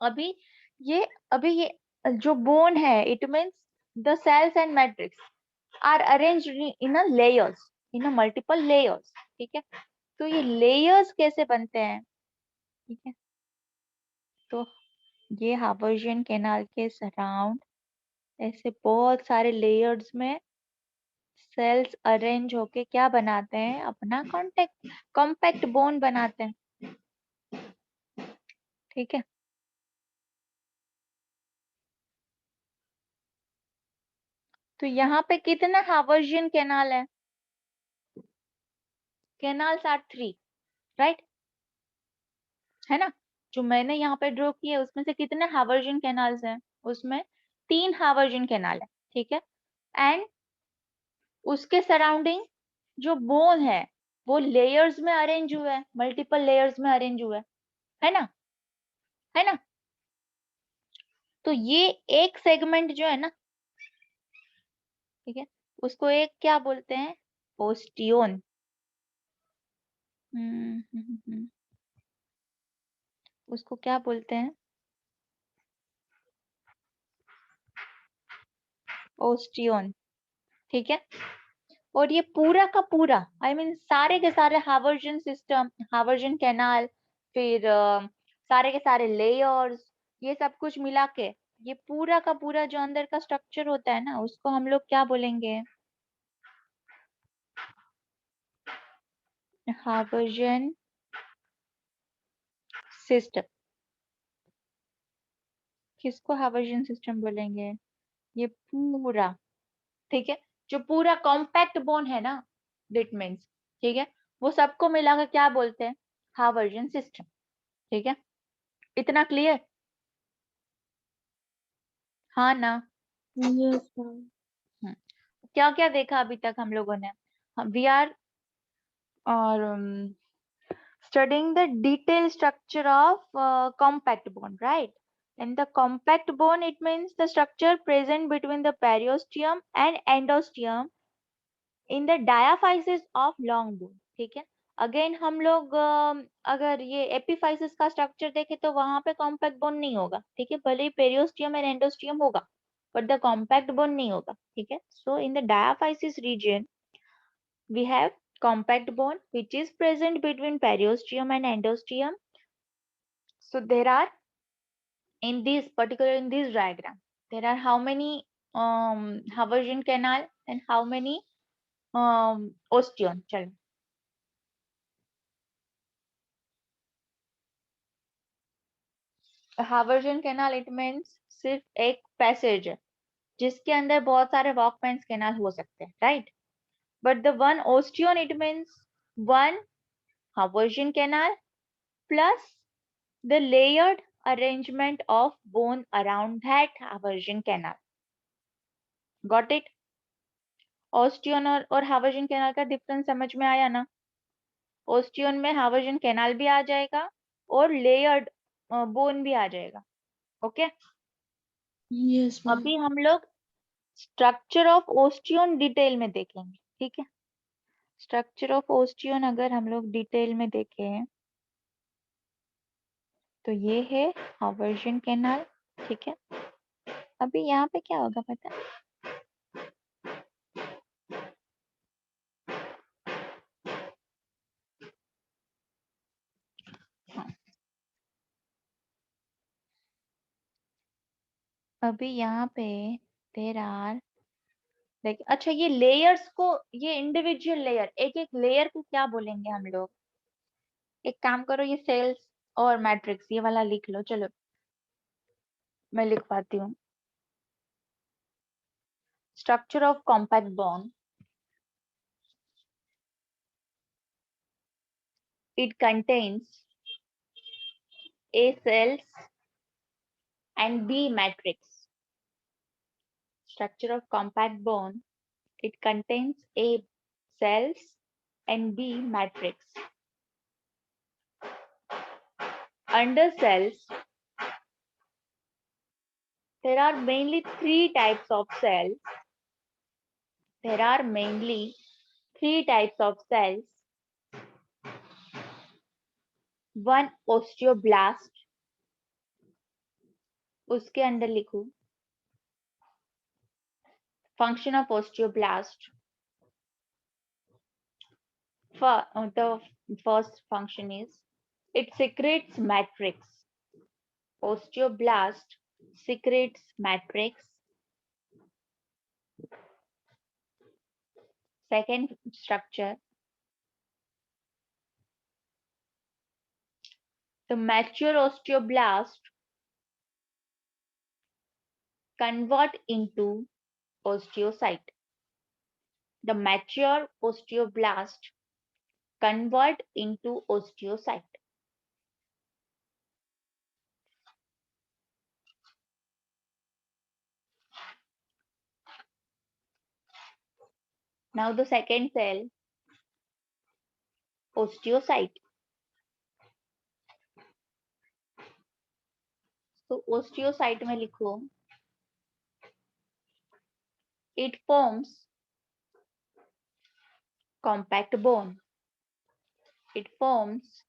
अभी ये अभी ये जो बोन है, it means the cells and matrix are arranged in a layers, in a multiple layers, ठीक है। तो ये लेयर्स कैसे बनते हैं, ठीक है। तो ये हावर्जियन कैनाल के सराउंड ऐसे बहुत सारे लेयर्स में सेल्स अरेंज होके क्या बनाते हैं, अपना कॉम्पैक्ट बोन बनाते हैं, ठीक है। तो यहाँ पे कितना हावर्जियन कैनाल है? कैनाल्स आर 3, राइट, है ना। जो मैंने यहाँ पे ड्रॉ किया है उसमें से कितने हावर्जियन कैनाल्स हैं? उसमें 3 हावर्जियन कैनाल है, ठीक है। एंड उसके सराउंडिंग जो बोन है वो लेयर्स में अरेंज हुआ है, मल्टीपल लेयर्स में अरेंज हुआ है ना, है ना। तो ये एक सेगमेंट जो है ना, ठीक है, उसको एक क्या बोलते हैं, ओस्टियोन। उसको क्या बोलते हैं, ओस्टियोन, ठीक है। और ये पूरा का पूरा, आई मीन सारे के सारे हावर्जियन सिस्टम, हावर्जियन कैनाल, फिर सारे के सारे लेयर्स, ये सब कुछ मिला के ये पूरा का पूरा जो अंदर का स्ट्रक्चर होता है ना, उसको हम लोग क्या बोलेंगे, हावर्जियन सिस्टम। किसको हावर्जियन सिस्टम बोलेंगे? ये पूरा, ठीक है, जो पूरा कॉम्पैक्ट बोन है ना, दैट मीन्स, ठीक है, वो सबको मिलाकर क्या बोलते हैं, हावर्जियन सिस्टम, ठीक है। इतना क्लियर? हाँ ना? Yes, ma'am. क्या क्या देखा अभी तक हम लोगों ने? वी आर और studying the detailed structure of compact bond, right? And the compact bone, it means the structure present between the periosteum and endosteum in the diaphysis of long bone. ठीक है, अगेन हम लोग अगर ये epiphysis का structure देखें तो वहां पे कॉम्पैक्ट बोन नहीं होगा, ठीक है, भले ही पेरियोस्टियम एंड एंडोस्टियम होगा बट द कॉम्पैक्ट बोन नहीं होगा, ठीक है. So in the diaphysis region we have compact bone which is present between periosteum and endosteum. So there are in this particular in this diagram there are how many Haversian canal and how many osteon. चलो, हावर्जन canal it means सिर्फ एक passage है जिसके अंदर बहुत सारे वॉकमैन्स canal हो सकते हैं, right. But the one osteon it means one Haversian canal plus the layered arrangement of bone around that Haversian canal. Got it? ओस्टियन और हावर्जन कैनाल का डिफरेंस समझ में आया ना. ओस्टियन में हावर्जन कैनाल भी आ जाएगा और लेयर्ड बोन भी आ जाएगा. Okay, Yes, ma'am. अभी हम लोग स्ट्रक्चर ऑफ ओस्टियन डिटेल में देखेंगे, ठीक है. स्ट्रक्चर ऑफ ओस्टियन अगर हम लोग डिटेल में देखें तो ये है हावर्जन कैनाल, ठीक है. अभी यहाँ पे क्या होगा पता है? हाँ. अभी यहाँ पे देर आर देखिए, अच्छा ये लेयर्स को, ये इंडिविजुअल लेयर, एक एक लेयर को क्या बोलेंगे हम लोग. एक काम करो, ये सेल्स और मैट्रिक्स ये वाला लिख लो. चलो मैं लिखवाती हूँ. Structure of compact bond, it contains A cells and B matrix. Structure of compact bone, it contains A cells and B matrix. Under cells, there are mainly three types of cells. There are mainly three types of cells. One osteoblast, उसके अंदर लिखूं. Function of osteoblast. The first function is it secretes matrix. Osteoblast secretes matrix. Second structure, the mature osteoblast convert into osteocyte. The mature osteoblast convert into osteocyte. Now the second cell, osteocyte. So osteocyte में लिखो, it forms compact bone. It forms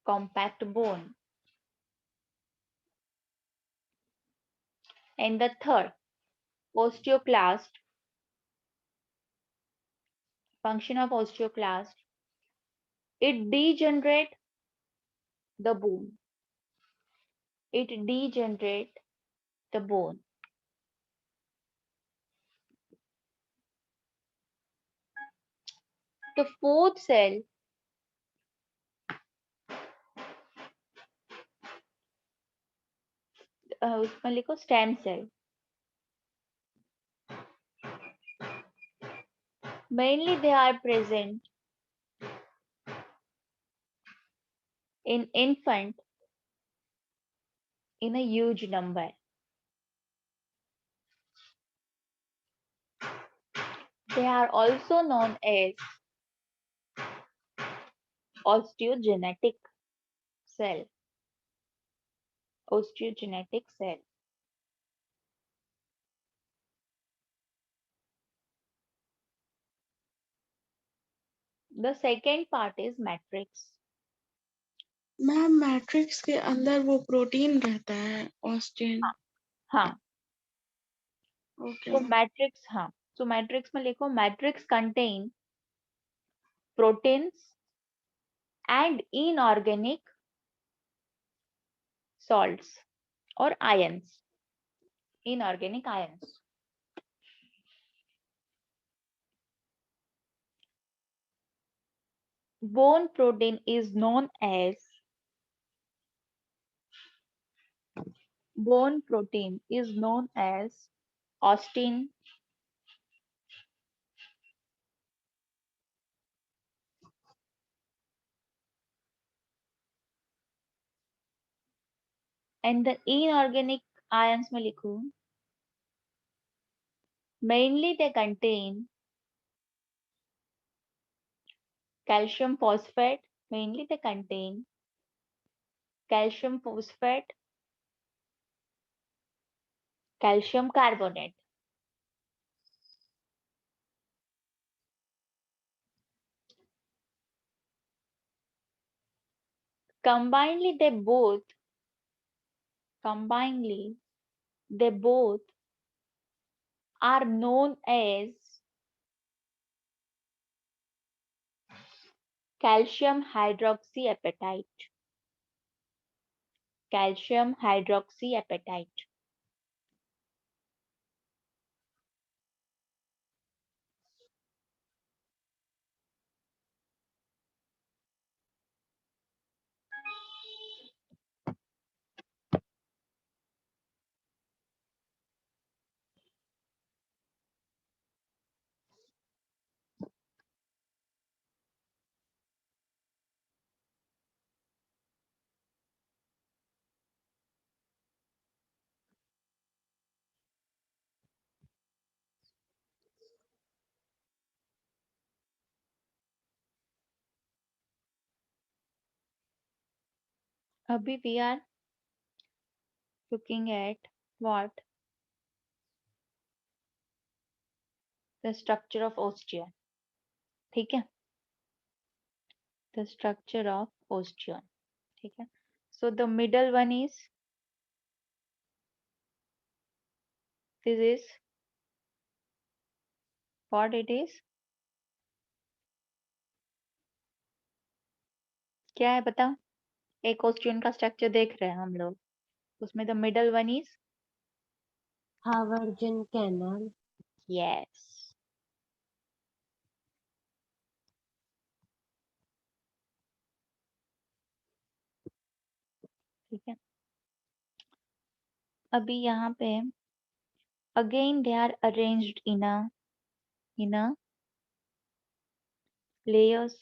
compact bone. And the third, osteoclast. Function of osteoclast, it degenerate the bone. It degenerate the bone. The fourth cell, उसमें लिखो stem cell. Mainly they are present in infant in a huge number. They are also known as osteogenetic cell. osteogenetic cell. The second part is matrix. Ma'am matrix के अंदर वो protein रहता है Austin. हाँ, okay. तो matrix, हाँ, तो matrix में लिखो matrix contain proteins and inorganic salts or ions, inorganic ions. Bone protein is known as ostin, and the inorganic ions में लिखूं mainly they contain calcium phosphate, mainly they contain calcium phosphate, calcium carbonate. Combinedly they both are known as calcium hydroxyapatite. Calcium hydroxyapatite. Abhi we are looking at what? The structure of osteon. ठीक है? The structure of osteon. ठीक है? So the middle one is, this is what it is? क्या है बताओ? एक osteon का structure देख रहे हैं हम लोग. उसमें the middle one is, Havargan canal. yes. ठीक है? अभी यहाँ पे again they are arranged in a layers.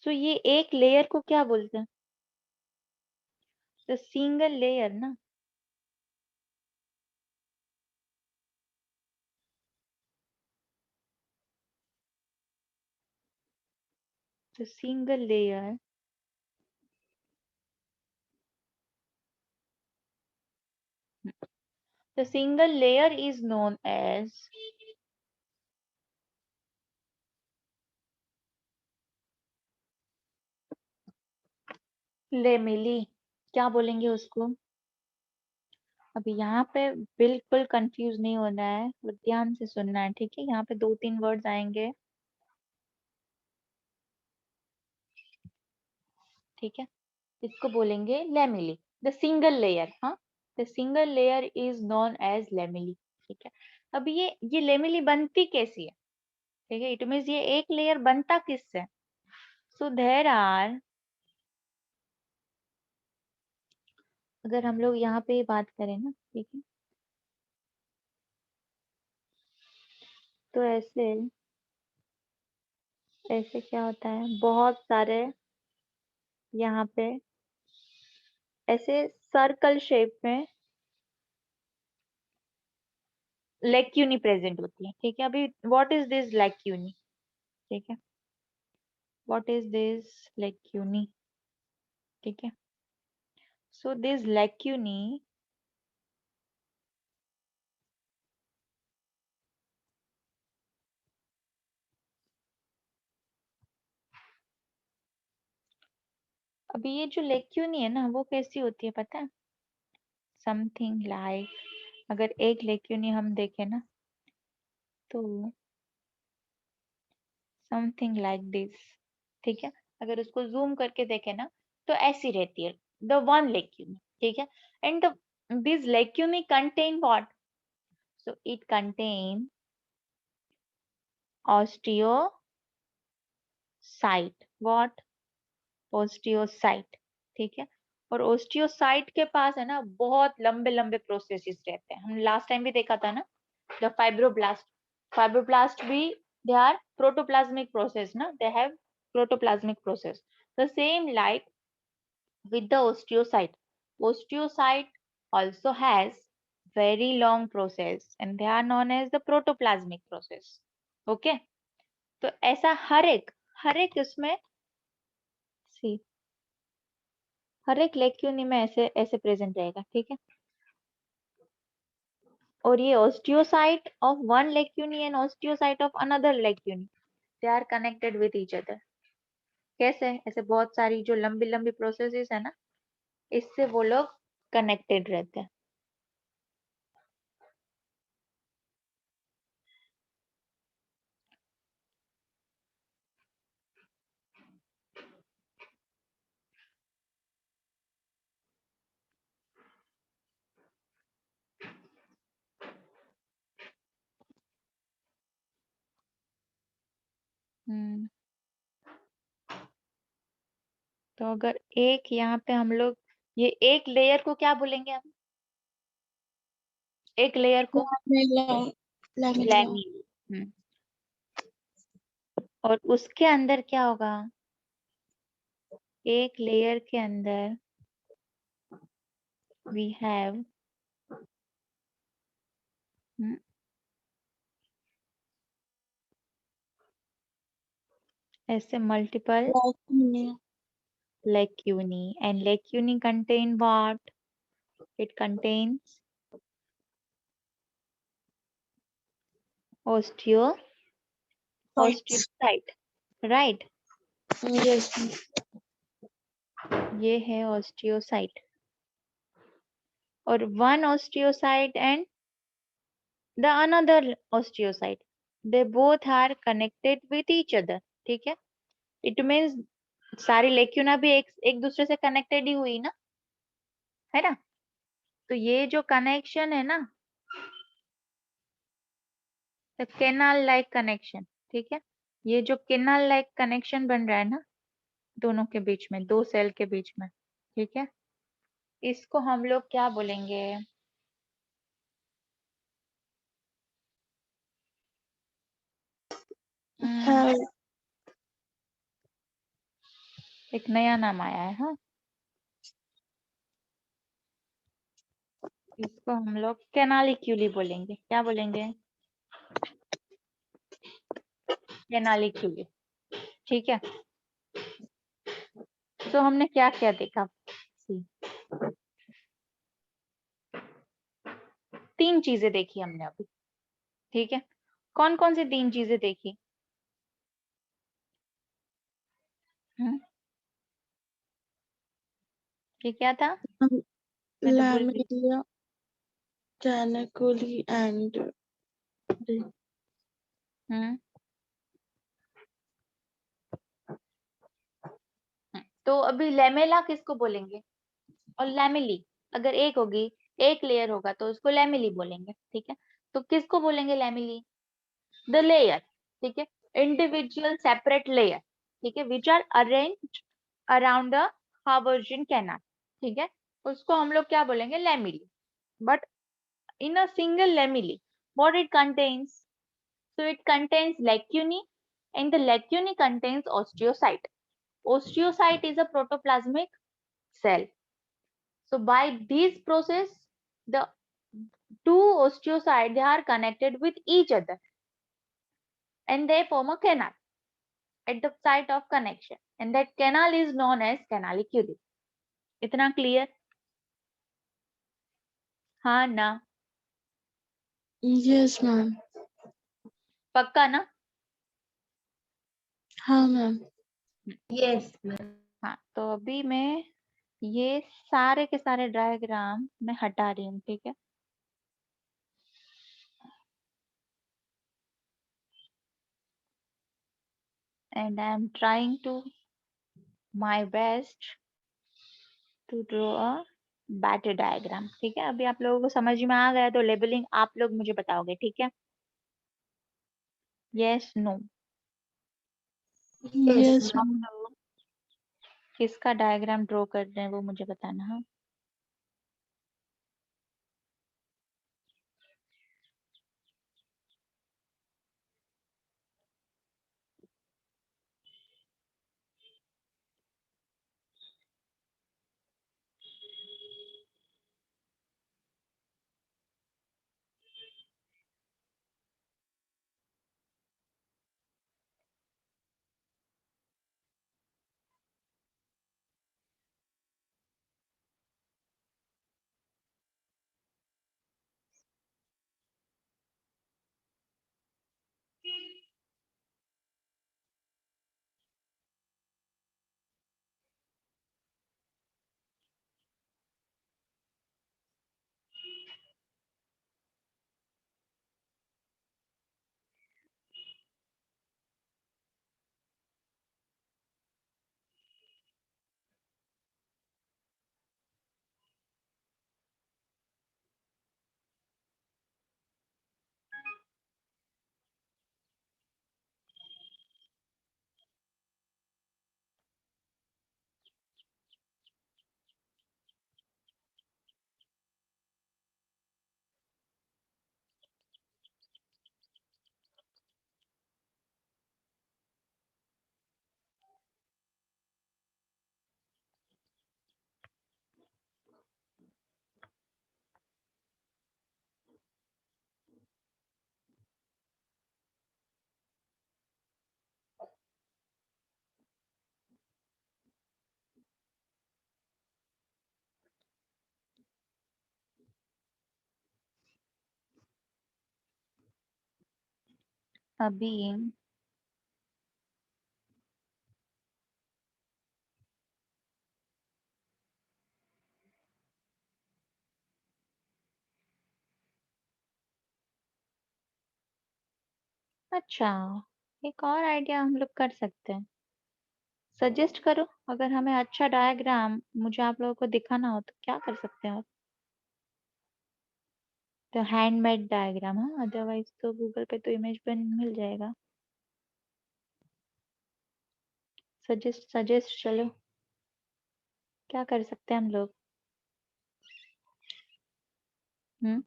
So ये एक लेयर को क्या बोलते हैं? The single layer ना. The single layer is known as lamellae. क्या बोलेंगे उसको? अभी यहाँ पे बिल्कुल कंफ्यूज नहीं होना है, और ध्यान से सुनना है. ठीक है? यहाँ पे 2-3 वर्ड्स आएंगे. ठीक है? इसको बोलेंगे लेमिली. The single layer. हाँ, the single layer is known as lamellae. ठीक है? अभी ये लेमिली बनती कैसी है? ठीक है? इट मीन्स ये एक लेयर बनता किससे? सो देयर आर, अगर हम लोग यहाँ पे बात करें ना, ठीक है, तो ऐसे ऐसे क्या होता है, बहुत सारे यहाँ पे ऐसे सर्कल शेप में लेक्यूनी प्रेजेंट होती है, ठीक है। अभी व्हाट इज दिस लेक्यूनी, ठीक है, व्हाट इज दिस लेक्यूनी, ठीक है। सो दिस लेक्यूनी अभी ये जो लेक्यूनी है ना, वो कैसी होती है पता है, समथिंग लाइक, अगर एक लेक्यूनी हम देखें ना तो समथिंग लाइक दिस, ठीक है। अगर उसको जूम करके देखें ना तो ऐसी रहती है द वन लेक्यूनी, ठीक है। And this lacunae contain what, so it contain osteocyte, what, osteocyte, ठीक है। और ओस्टियोसाइट के पास है ना बहुत लंबे लंबे प्रोसेसेस रहते हैं, हम लास्ट टाइम भी देखा था ना, द फाइब्रोब्लास्ट, फाइब्रोब्लास्ट भी दे आर प्रोटोप्लाज्मिक प्रोसेस ना, they have protoplasmic process, the same like with the osteocyte. Osteocyte also has very long process and they are known as the protoplasmic process. Okay? तो ऐसा हर एक इसमें सी हर एक लेक्यूनी में ऐसे ऐसे प्रेजेंट रहेगा, ठीक है। और ये osteocyte of one लेक्यूनी and osteocyte of another लेक्यूनी, they are connected with each other. कैसे, ऐसे बहुत सारी जो लंबी लंबी प्रोसेसेस है ना, इससे वो लोग कनेक्टेड रहते हैं। हम्म, तो अगर एक यहाँ पे हम लोग ये एक लेयर को क्या बोलेंगे हम, एक लेयर को लैमेला लैमिनी। और उसके अंदर क्या होगा, एक लेयर के अंदर वी हैव ऐसे multiple lacunae, and lacunae contain what, it contains osteocyte, right, yes ये है osteocyte, और one osteocyte and the another osteocyte, they both are connected with each other, ठीक है। इट मीन्स सारी लेक्यूना भी एक दूसरे से कनेक्टेड ही हुई ना, है ना। तो ये जो कनेक्शन है ना, केनाल लाइक कनेक्शन, ठीक है, ये जो केनाल लाइक कनेक्शन बन रहा है ना दोनों के बीच में, दो सेल के बीच में, ठीक है, इसको हम लोग क्या बोलेंगे, एक नया नाम आया है, हाँ, इसको हम लोग कैनालिक्यूली बोलेंगे, क्या बोलेंगे, कैनालिक्यूली, ठीक है। तो हमने क्या क्या देखा, तीन चीजें देखी हमने अभी, ठीक है। कौन कौन सी तीन चीजें देखी, ये क्या था, मैंने भूल गई। लैमेलिया कैनिकली एंड हम्म तो अभी लेमेला किसको बोलेंगे, और लैमिली, अगर एक होगी, एक लेयर होगा तो उसको लैमिली बोलेंगे, ठीक है। तो किसको बोलेंगे लैमिली, द लेयर, ठीक है, इंडिविजुअल सेपरेट लेयर, ठीक है, which are arrange around the Haversian canal, ठीक है, उसको हम लोग क्या बोलेंगे, lamellae. But in a single lamellae what it contains, So it contains lacunae, and the lacunae contains osteocyte. Osteocyte is a protoplasmic cell. So by this process, the two osteocytes, they are connected with each other and they form a canal at the site of connection, and that canal is known as canaliculi. इतना clear? हाँ ना? Yes, ma'am. पक्का ना? हाँ ma'am. Yes, ma'am. हाँ, तो अभी मैं ये सारे के सारे डायग्राम मैं हटा रही हूँ, ठीक है? And I am trying to my best to draw a better diagram. ठीक है? अभी आप लोगों को समझ में आ गया तो लेबलिंग आप लोग मुझे बताओगे, ठीक है? Yes, no. Yes, ma'am. ma'am. किसका डायग्राम ड्रॉ कर रहे हैं वो मुझे बताना। हाँ, अभी अच्छा, एक और आइडिया हम लोग कर सकते हैं। सजेस्ट करो, अगर हमें अच्छा डायग्राम मुझे आप लोगों को दिखाना हो तो क्या कर सकते हैं आप? तो हैंडमेड डायग्राम, हाँ, अदरवाइज तो गूगल पे तो इमेज बन मिल जाएगा। सजेस्ट चलो, क्या कर सकते हैं हम लोग? हम्म,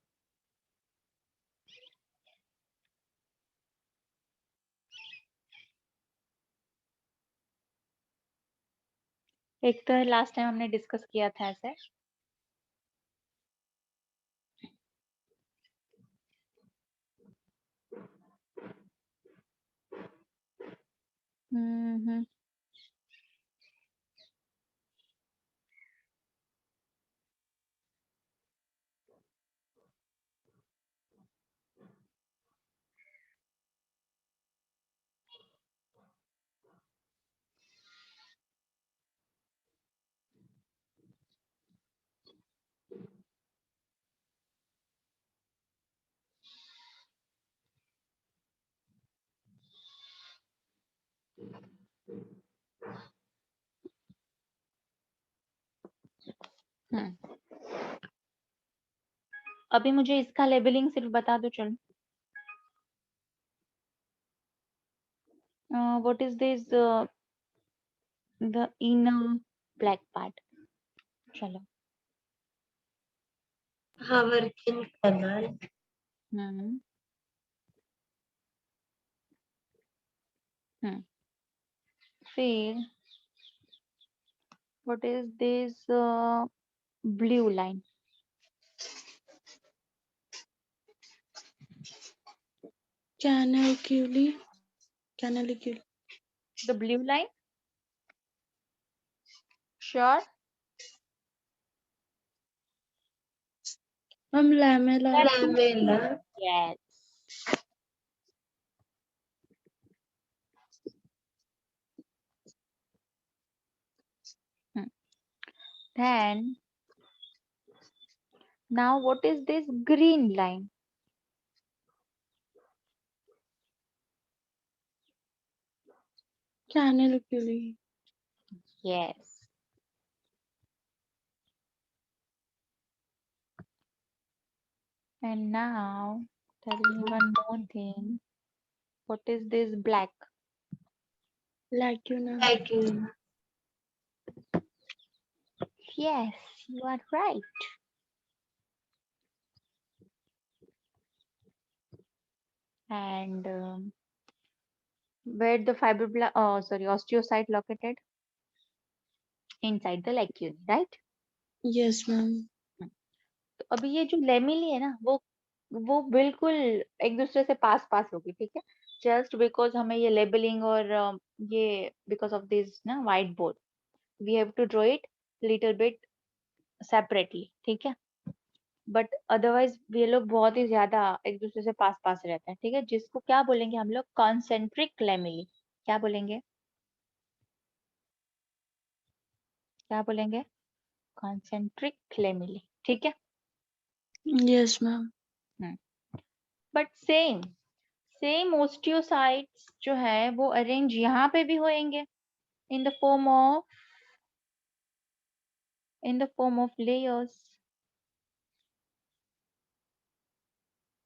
एक तो है लास्ट टाइम हमने डिस्कस किया था ऐसे। हम्म। हम्म, अभी मुझे इसका लेबलिंग सिर्फ बता दो चलो। What is this the inner black part? चलो। Havartian canal. हम्म, फिर what is this blue line? Canaliculi. The blue line? Sure. Lamella. Lamella. Yes. Then now what is this green line? Canaliculi. Yes. And now tell me one more thing. What is this black? Lacuna. Lacuna. Yes, you are right. And where the osteocyte located? Inside the lacunae, right? Yes, ma'am. तो अभी ये जो lamellae है ना वो बिल्कुल एक दूसरे से पास पास होगी, ठीक है? जस्ट बिकॉज हमें ये लेबलिंग और ये बिकॉज ऑफ दिस ना white board we have to draw it little bit separately, ठीक है? बट अदरवाइज ये लोग बहुत ही ज्यादा एक दूसरे से पास पास रहते हैं, ठीक है? जिसको क्या बोलेंगे हम लोग? Concentric lamellae. क्या बोलेंगे? क्या बोलेंगे? कॉन्सेंट्रिक लेमिली, ठीक है? Yes, ma'am. But same osteocytes जो है वो अरेंज यहाँ पे भी होंगे in the form of layers।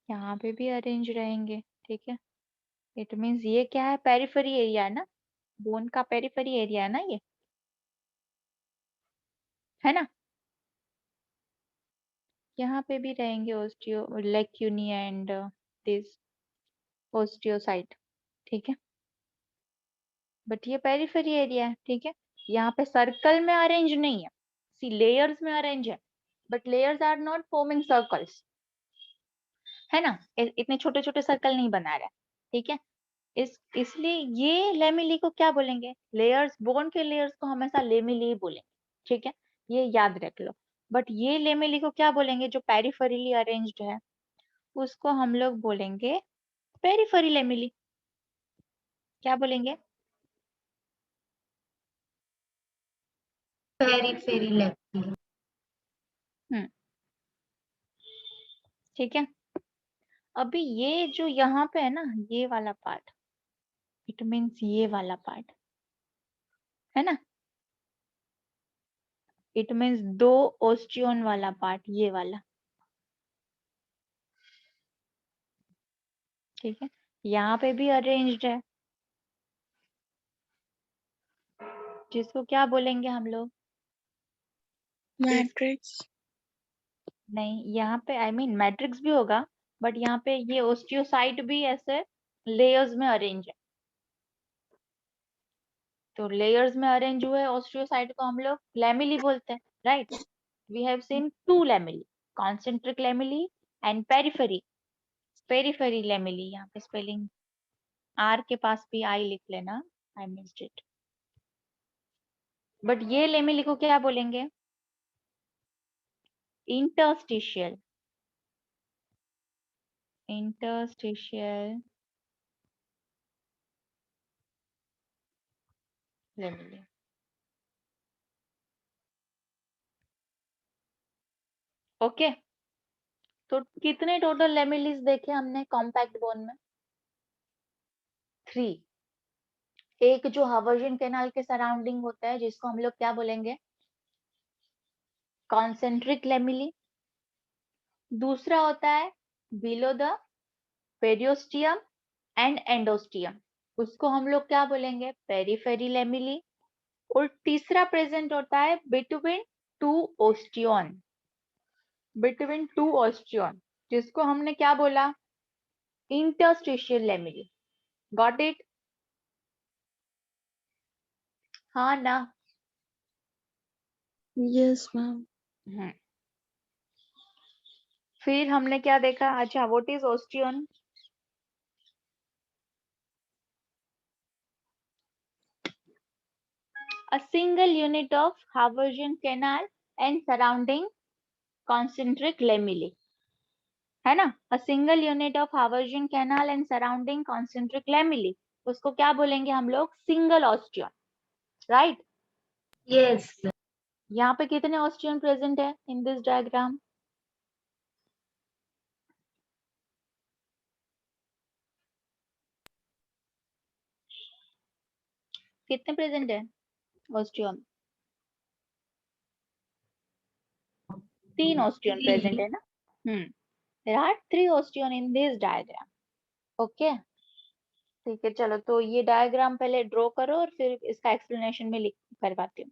यहाँ पे भी अरेंज रहेंगे, ठीक है? इट मीन्स ये क्या है? पेरिफेरी एरिया है ना, बोन का पेरिफेरी एरिया है ना ये, है ना? यहाँ पे भी रहेंगे ओस्टियो लेक्यूनी एंड दिस ओस्टियोसाइट, ठीक है? बट ये पेरिफेरी एरिया है, ठीक है? यहाँ पे सर्कल में अरेंज नहीं है, सी लेयर्स में अरेंज है, but layers are not forming circles, है ना? इतने छोटे छोटे सर्कल नहीं बना रहा है, ठीक है? इसलिए ये लेमिली को क्या बोलेंगे? लेयर्स, बोन के लेयर्स को हमेशा लेमिली बोलेंगे, ठीक है? ये याद रख लो। बट ये लेमिली को क्या बोलेंगे? जो पेरिफेरली अरेंज्ड है उसको हम लोग बोलेंगे पेरिफेरी लेमिली। क्या बोलेंगे? Periphery lamellae. ठीक है? अभी ये जो यहाँ पे है ना, ये वाला पार्ट, इट मीन्स ये वाला पार्ट, है ना? इट मीन्स दो ओस्टियोन वाला पार्ट, ये वाला, ठीक है? यहाँ पे भी अरेंज्ड है, जिसको क्या बोलेंगे हम लोग? Matrix. नहीं, यहाँ पे आई मीन मैट्रिक्स भी होगा, बट यहाँ पे ये ओस्टियोसाइट भी ऐसे लेयर्स में अरेंज है। तो लेयर्स में अरेंज हुए ओस्टियोसाइट को हम लोग लेमिली बोलते हैं, right? We have seen two lamellae, concentric lamellae and periphery lamellae. यहाँ पे स्पेलिंग आर के पास भी आई लिख लेना, आई मिस्ड इट। बट ये लेमिली को क्या बोलेंगे? Interstitial lamellae. ओके, तो कितने टोटल लेमिलीज देखे हमने कॉम्पैक्ट बोन में? 3। एक जो हवर्जन कैनाल के सराउंडिंग होता है जिसको हम लोग क्या बोलेंगे? Concentric lamellae. दूसरा होता है बिलो द पेरियोस्टियम एंड एंडोस्टियम, उसको हम लोग क्या बोलेंगे? Periphery lamellae. और तीसरा प्रेजेंट होता है बिटवीन टू ओस्टियन, जिसको हमने क्या बोला? Interstitial lamellae. Got it? हाँ ना? Yes ma'am. हम्म। फिर हमने क्या देखा? अच्छा, what is osteon? A single unit of Haversian canal and surrounding concentric lamellae, है ना? A single unit of Haversian canal and surrounding concentric lamellae, उसको क्या बोलेंगे हम लोग? Single osteon, right? यस। यहाँ पे कितने ऑस्टियन प्रेजेंट है इन दिस डायग्राम? कितने प्रेजेंट है ऑस्टियन? 3 ऑस्टियन प्रेजेंट है ना? there are 3 ऑस्टियन in this diagram. Okay, ठीक है, चलो तो ये डायग्राम पहले ड्रॉ करो और फिर इसका एक्सप्लेनेशन में लिख करवाती हूँ।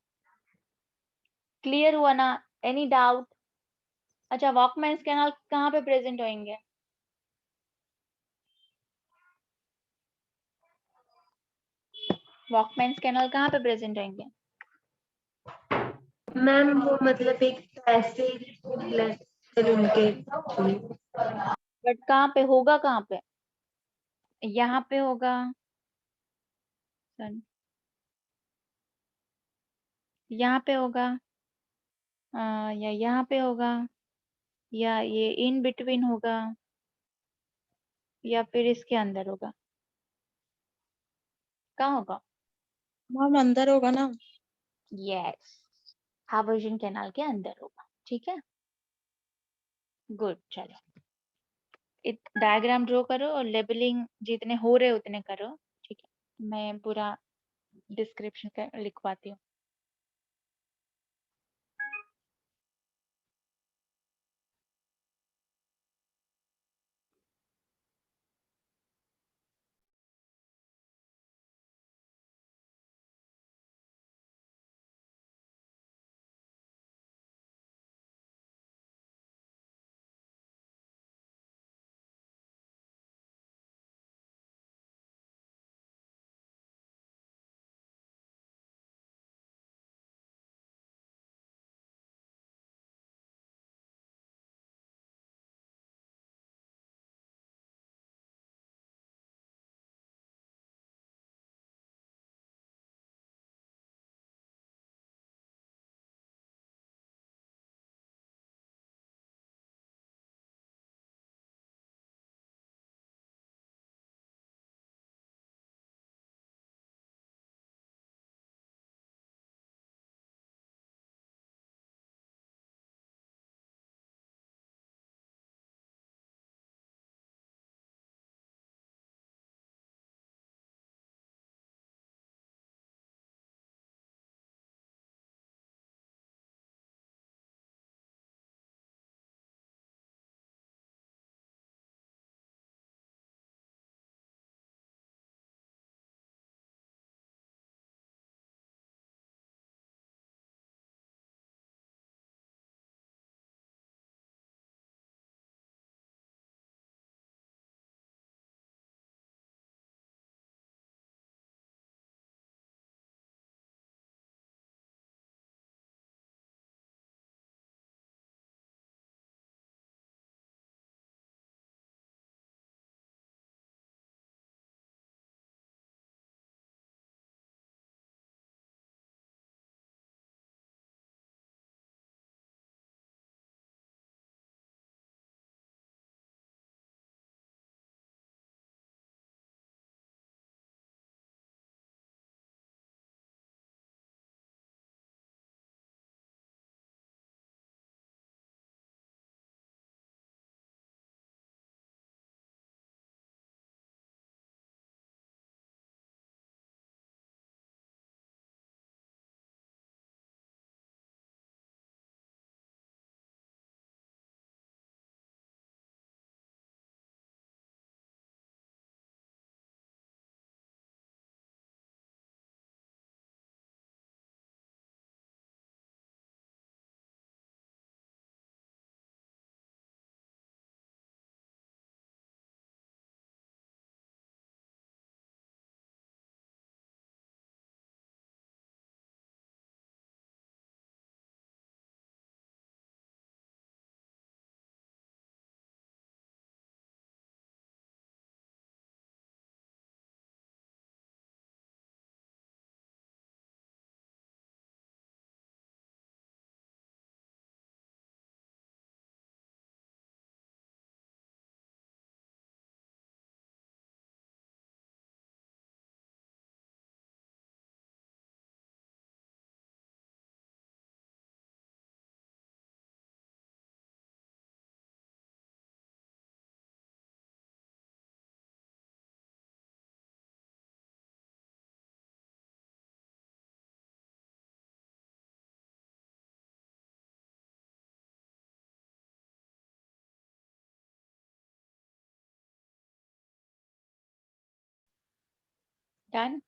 क्लियर हुआ ना? Any doubt? अच्छा, वॉकमैन्स कैनाल कहाँ पे प्रेजेंट होंगे? वॉकमैन्स कैनाल कहाँ पे प्रेजेंट होंगे? मैम वो मतलब एक ऐसे उनके बट कहाँ पे होगा? कहाँ पे? यहाँ पे होगा, यहाँ पे होगा, या यहाँ पे होगा, या ये इन बिटवीन होगा, या फिर इसके अंदर होगा? कहाँ होगा? मैम अंदर होगा ना? यस, हावर्जियन कैनाल के अंदर होगा। ठीक है, गुड। चलो डायग्राम ड्रॉ करो और लेबलिंग जितने हो रहे उतने करो। ठीक है, मैं पूरा डिस्क्रिप्शन लिखवाती हूँ। Done?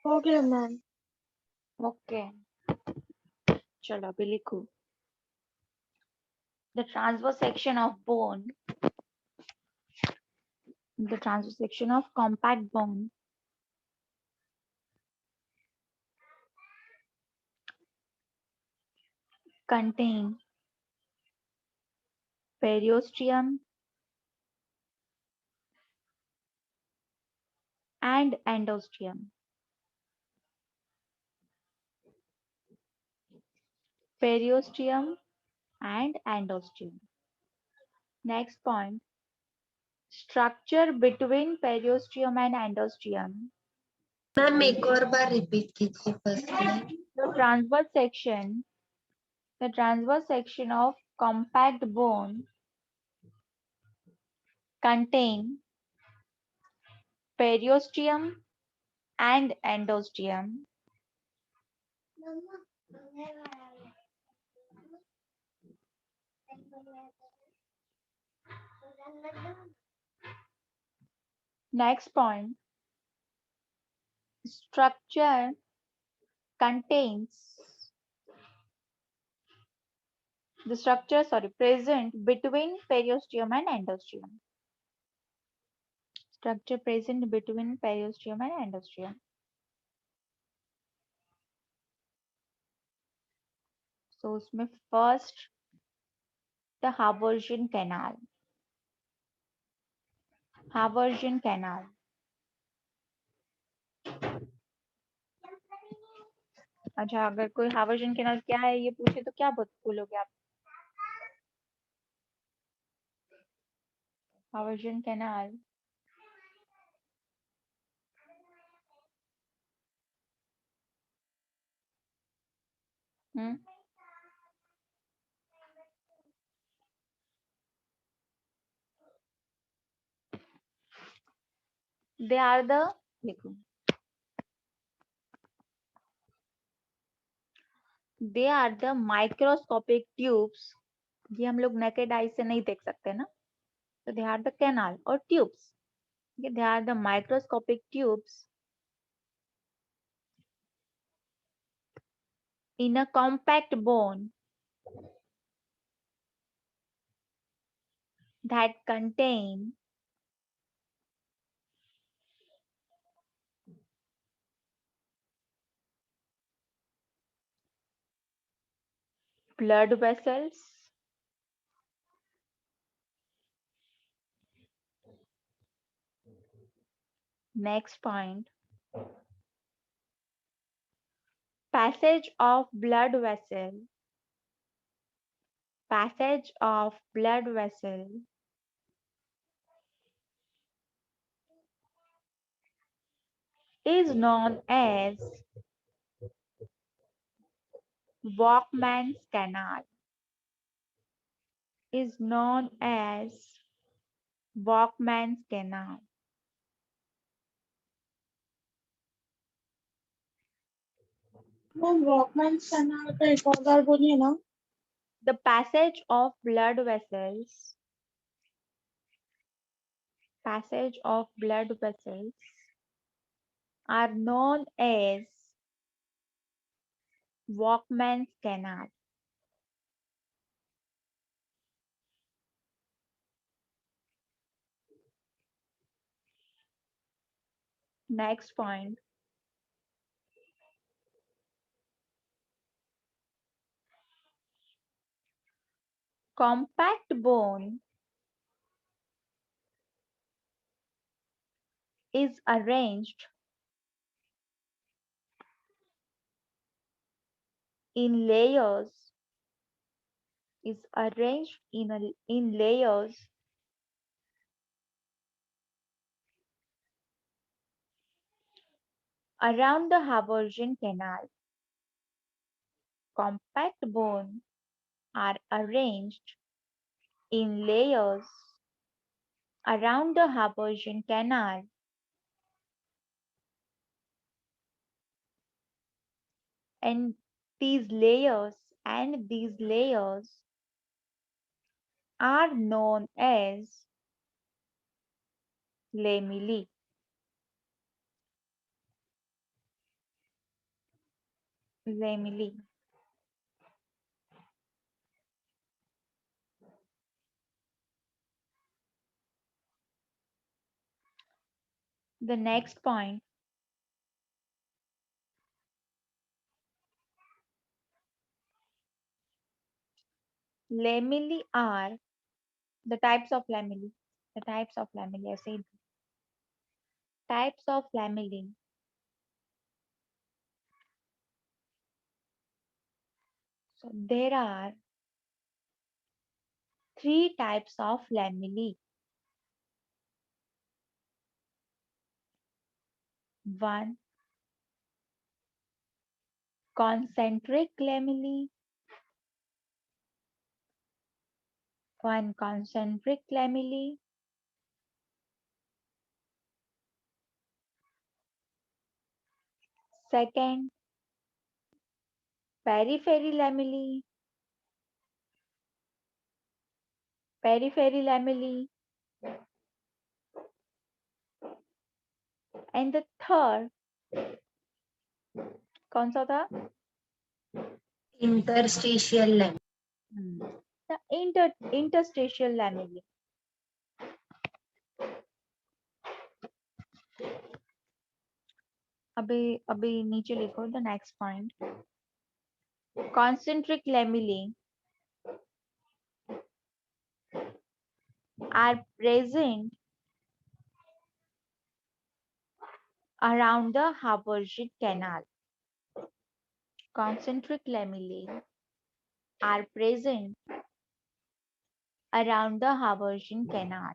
हो गया मैम। Okay. चलो अभी लिखो. The transverse section of bone, the transverse section of compact bone contain periosteum and endosteum. Periosteum and endosteum. Next point. Structure between periosteum and endosteum. Ma'am एक और बार रिपीट कीजिए first line. The transverse section of compact bone contain periosteum and endosteum. Next point. Structure contains the structure present between periosteum and endosteum. Structure present between periosteum and endosteum. So उसमें first the Haversian canal. Haversian canal. अच्छा अगर कोई हावर्जियन canal क्या है ये पूछे तो क्या बोलोगे आप? हावर्जियन कैनाल they are the देखो they are the microscopic tubes. ये हम लोग naked eye से नहीं देख सकते ना, so they are the canal or tubes. They are the microscopic tubes in a compact bone that contain blood vessels, next point, passage of blood vessel is known as Walkman's canal. Is known as Walkman's canal. Ma'am Walkman canal का एक और बार बोलिए ना। The passage of blood vessels are known as Walkman's canal. Next point. Compact bone is arranged in layers around the Haversian canal. Compact bone are arranged in layers around the Haversian canal, and these layers are known as lamellae. Lamellae. The next point. Lamellae are the types of lamellae. The types of lamellae. I said types of lamellae. So there are three types of lamellae. One, concentric lamellae. Second, periphery lamellae. And the third, कौन सा था? Interstitial lamella. The interstitial lamellae. अभी नीचे लिखो the next point. Concentric lamellae are present around the Haversian canal. Concentric lamellae are present around the Haversian canal.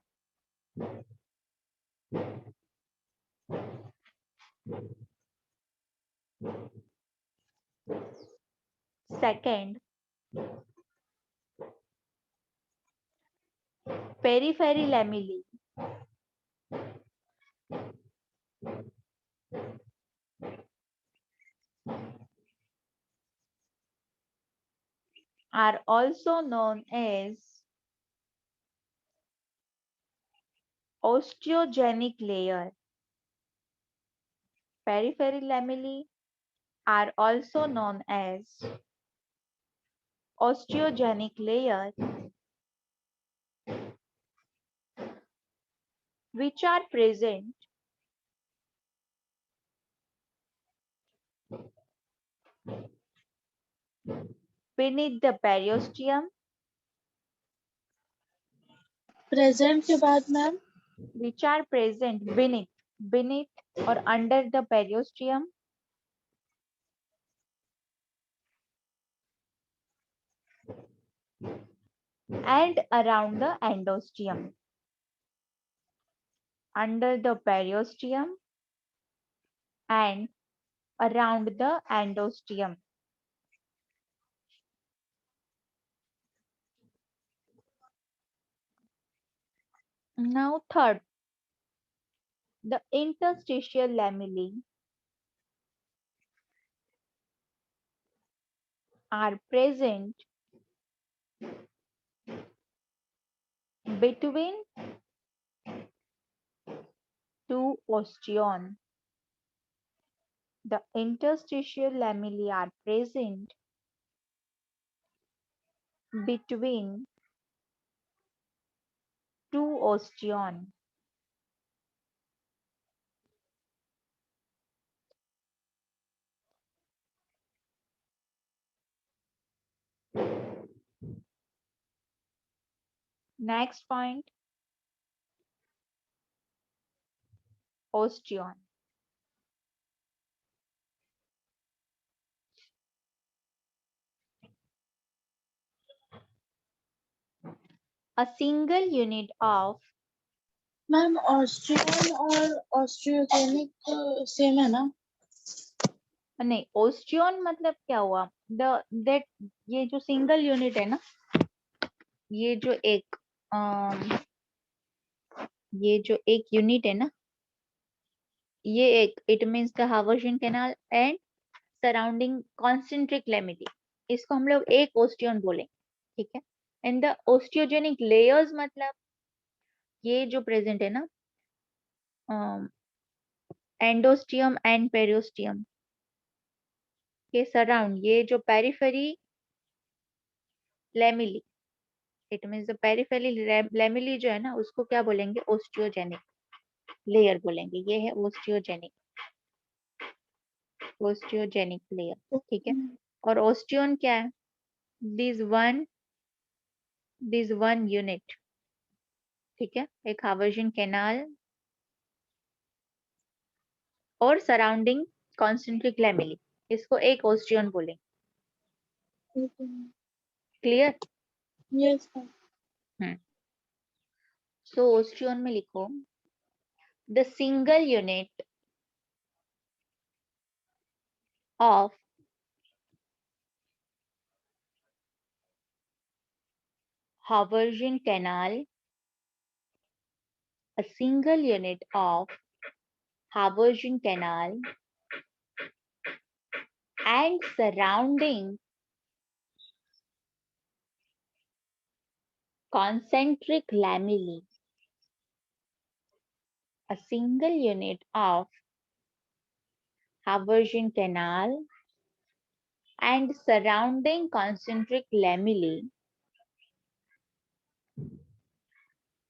Second, periphery lamellae are also known as osteogenic layer. Periphery lamellae are also known as osteogenic layer, which are present beneath the periosteum, present के बाद ma'am which are present beneath or under the periosteum, and around the endosteum. Under the periosteum and around the endosteum. Now third, the interstitial lamellae are present between two osteon. The interstitial lamellae are present between two osteon. Next point, osteon. A single unit of ma'am Austrian और ऑस्ट्रियोजेनिक same है ना? नहीं, ओस्टियन मतलब क्या हुआ? The that ये जो single unit है ना, ये जो एक ये जो एक यूनिट है ना, ये एक it means the Haversian canal and surrounding concentric lamellae, इसको हम लोग एक ओस्टियन बोलेंगे, ठीक है। एंड द ओस्टियोजेनिक लेयर्स मतलब ये जो प्रेजेंट है ना, एंडोस्टियम एंड पेरियोस्टियम के सराउंड ये जो periphery lamellae, it means the periphery lamellae जो है ना, उसको क्या बोलेंगे? ओस्टियोजेनिक लेयर बोलेंगे। ये है ओस्टियोजेनिक लेयर, ठीक है। और ओस्टियन क्या है? दिस वन यूनिट, ठीक है, एक हावर्शियन कैनाल और सराउंडिंग कॉन्सेंट्रिक लेमिली, इसको एक ओस्टियन बोलेंगे। क्लियर? यस। सो ओस्टियन में लिखो the single unit of Haversian canal, a single unit of Haversian canal and surrounding concentric lamellae, a single unit of Haversian canal and surrounding concentric lamellae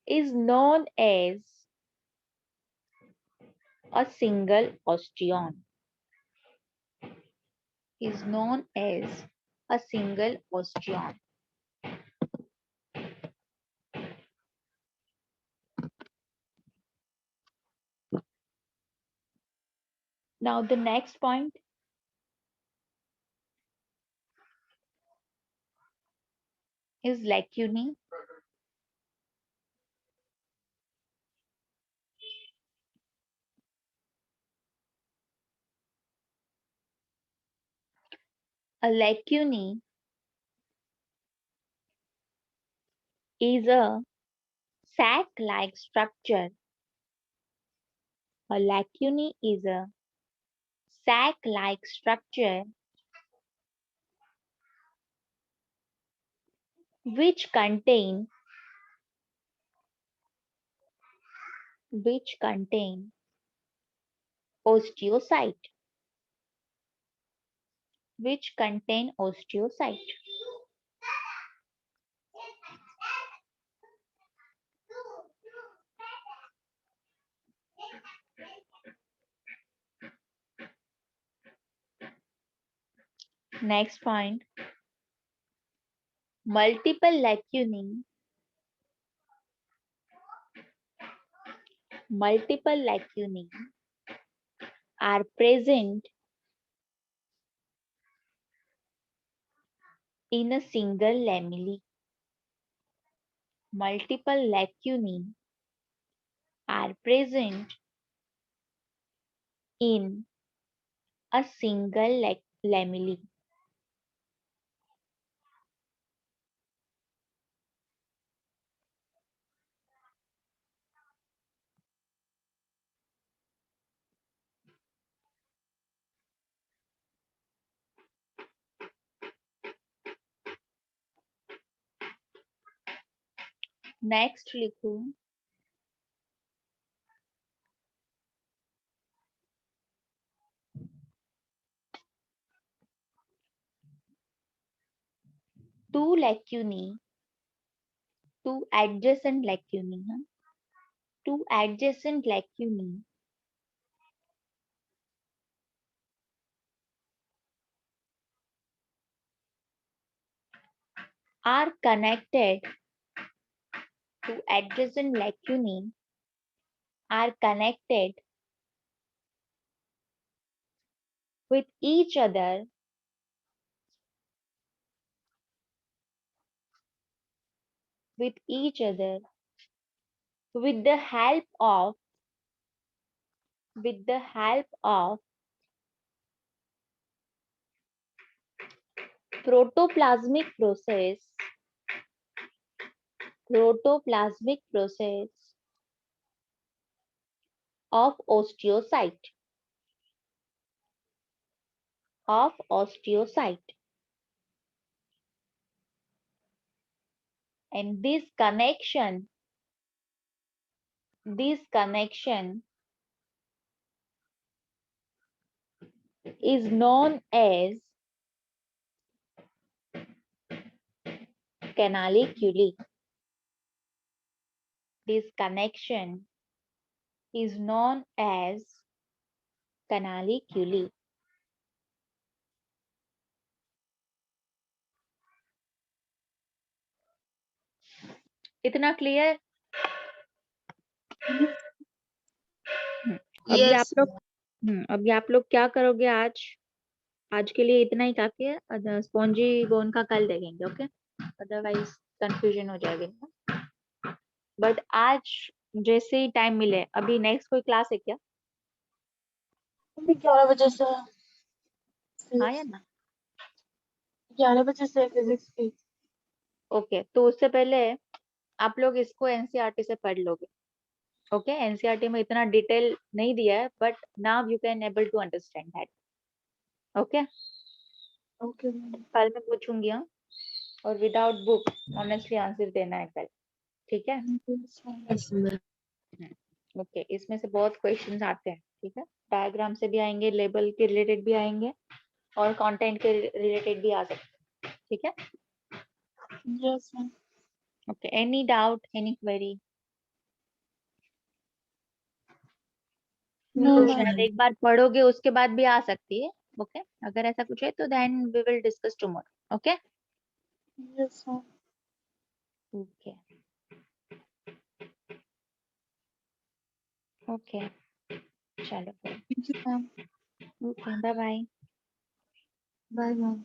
is known as a single osteon. Is known as a single osteon. Now the next point is lacunae. A lacunae is a sac-like structure. A lacunae is a sac-like structure which contain osteocyte. Which contain osteocyte. Next point. Multiple lacunae are present in a single lamellae. Multiple lacunae are present in a single lamellae. Next लिखूं, two lacunae, two adjacent lacunae, huh? Two adjacent lacunae are connected. Two adjacent lacunae are connected with each other with the help of protoplasmic process of osteocyte and this connection is known as canaliculi. This connection is known as canaliculi. इतना clear? अभी Yes. आप लोग अभी आप लोग क्या करोगे आज के लिए इतना ही काफी है। स्पॉन्जी बोन का कल देखेंगे, ओके? अदरवाइज कंफ्यूजन हो जाएगा। बट आज जैसे ही टाइम मिले, अभी नेक्स्ट कोई क्लास है क्या? अभी 11 बजे से हाँ या ना? 11 बजे से फिजिक्स की। ओके, तो उससे पहले आप लोग इसको एनसीईआरटी से पढ़ लोगे, ओके? एनसीईआरटी में इतना डिटेल नहीं दिया है, but now you can able to understand that, okay? Okay कल मैं पूछूंगी, हाँ? और विदाउट बुक ऑनेस्टली आंसर देना है कल, ठीक है? ओके, इसमें से बहुत क्वेश्चंस आते हैं, ठीक है? डायग्राम से भी आएंगे, लेबल के रिलेटेड भी आएंगे और कंटेंट के रिलेटेड भी आ सकते हैं, ठीक है? Yes ma'am. Okay, any doubt, any query? No तो मैम। शायद एक बार पढ़ोगे उसके बाद भी आ सकती है, ओके? अगर ऐसा कुछ है तो then we will discuss tomorrow, okay? Yes ma'am. Okay okay, चलो, thank you ma'am. Okay, bye bye. Bye ma'am.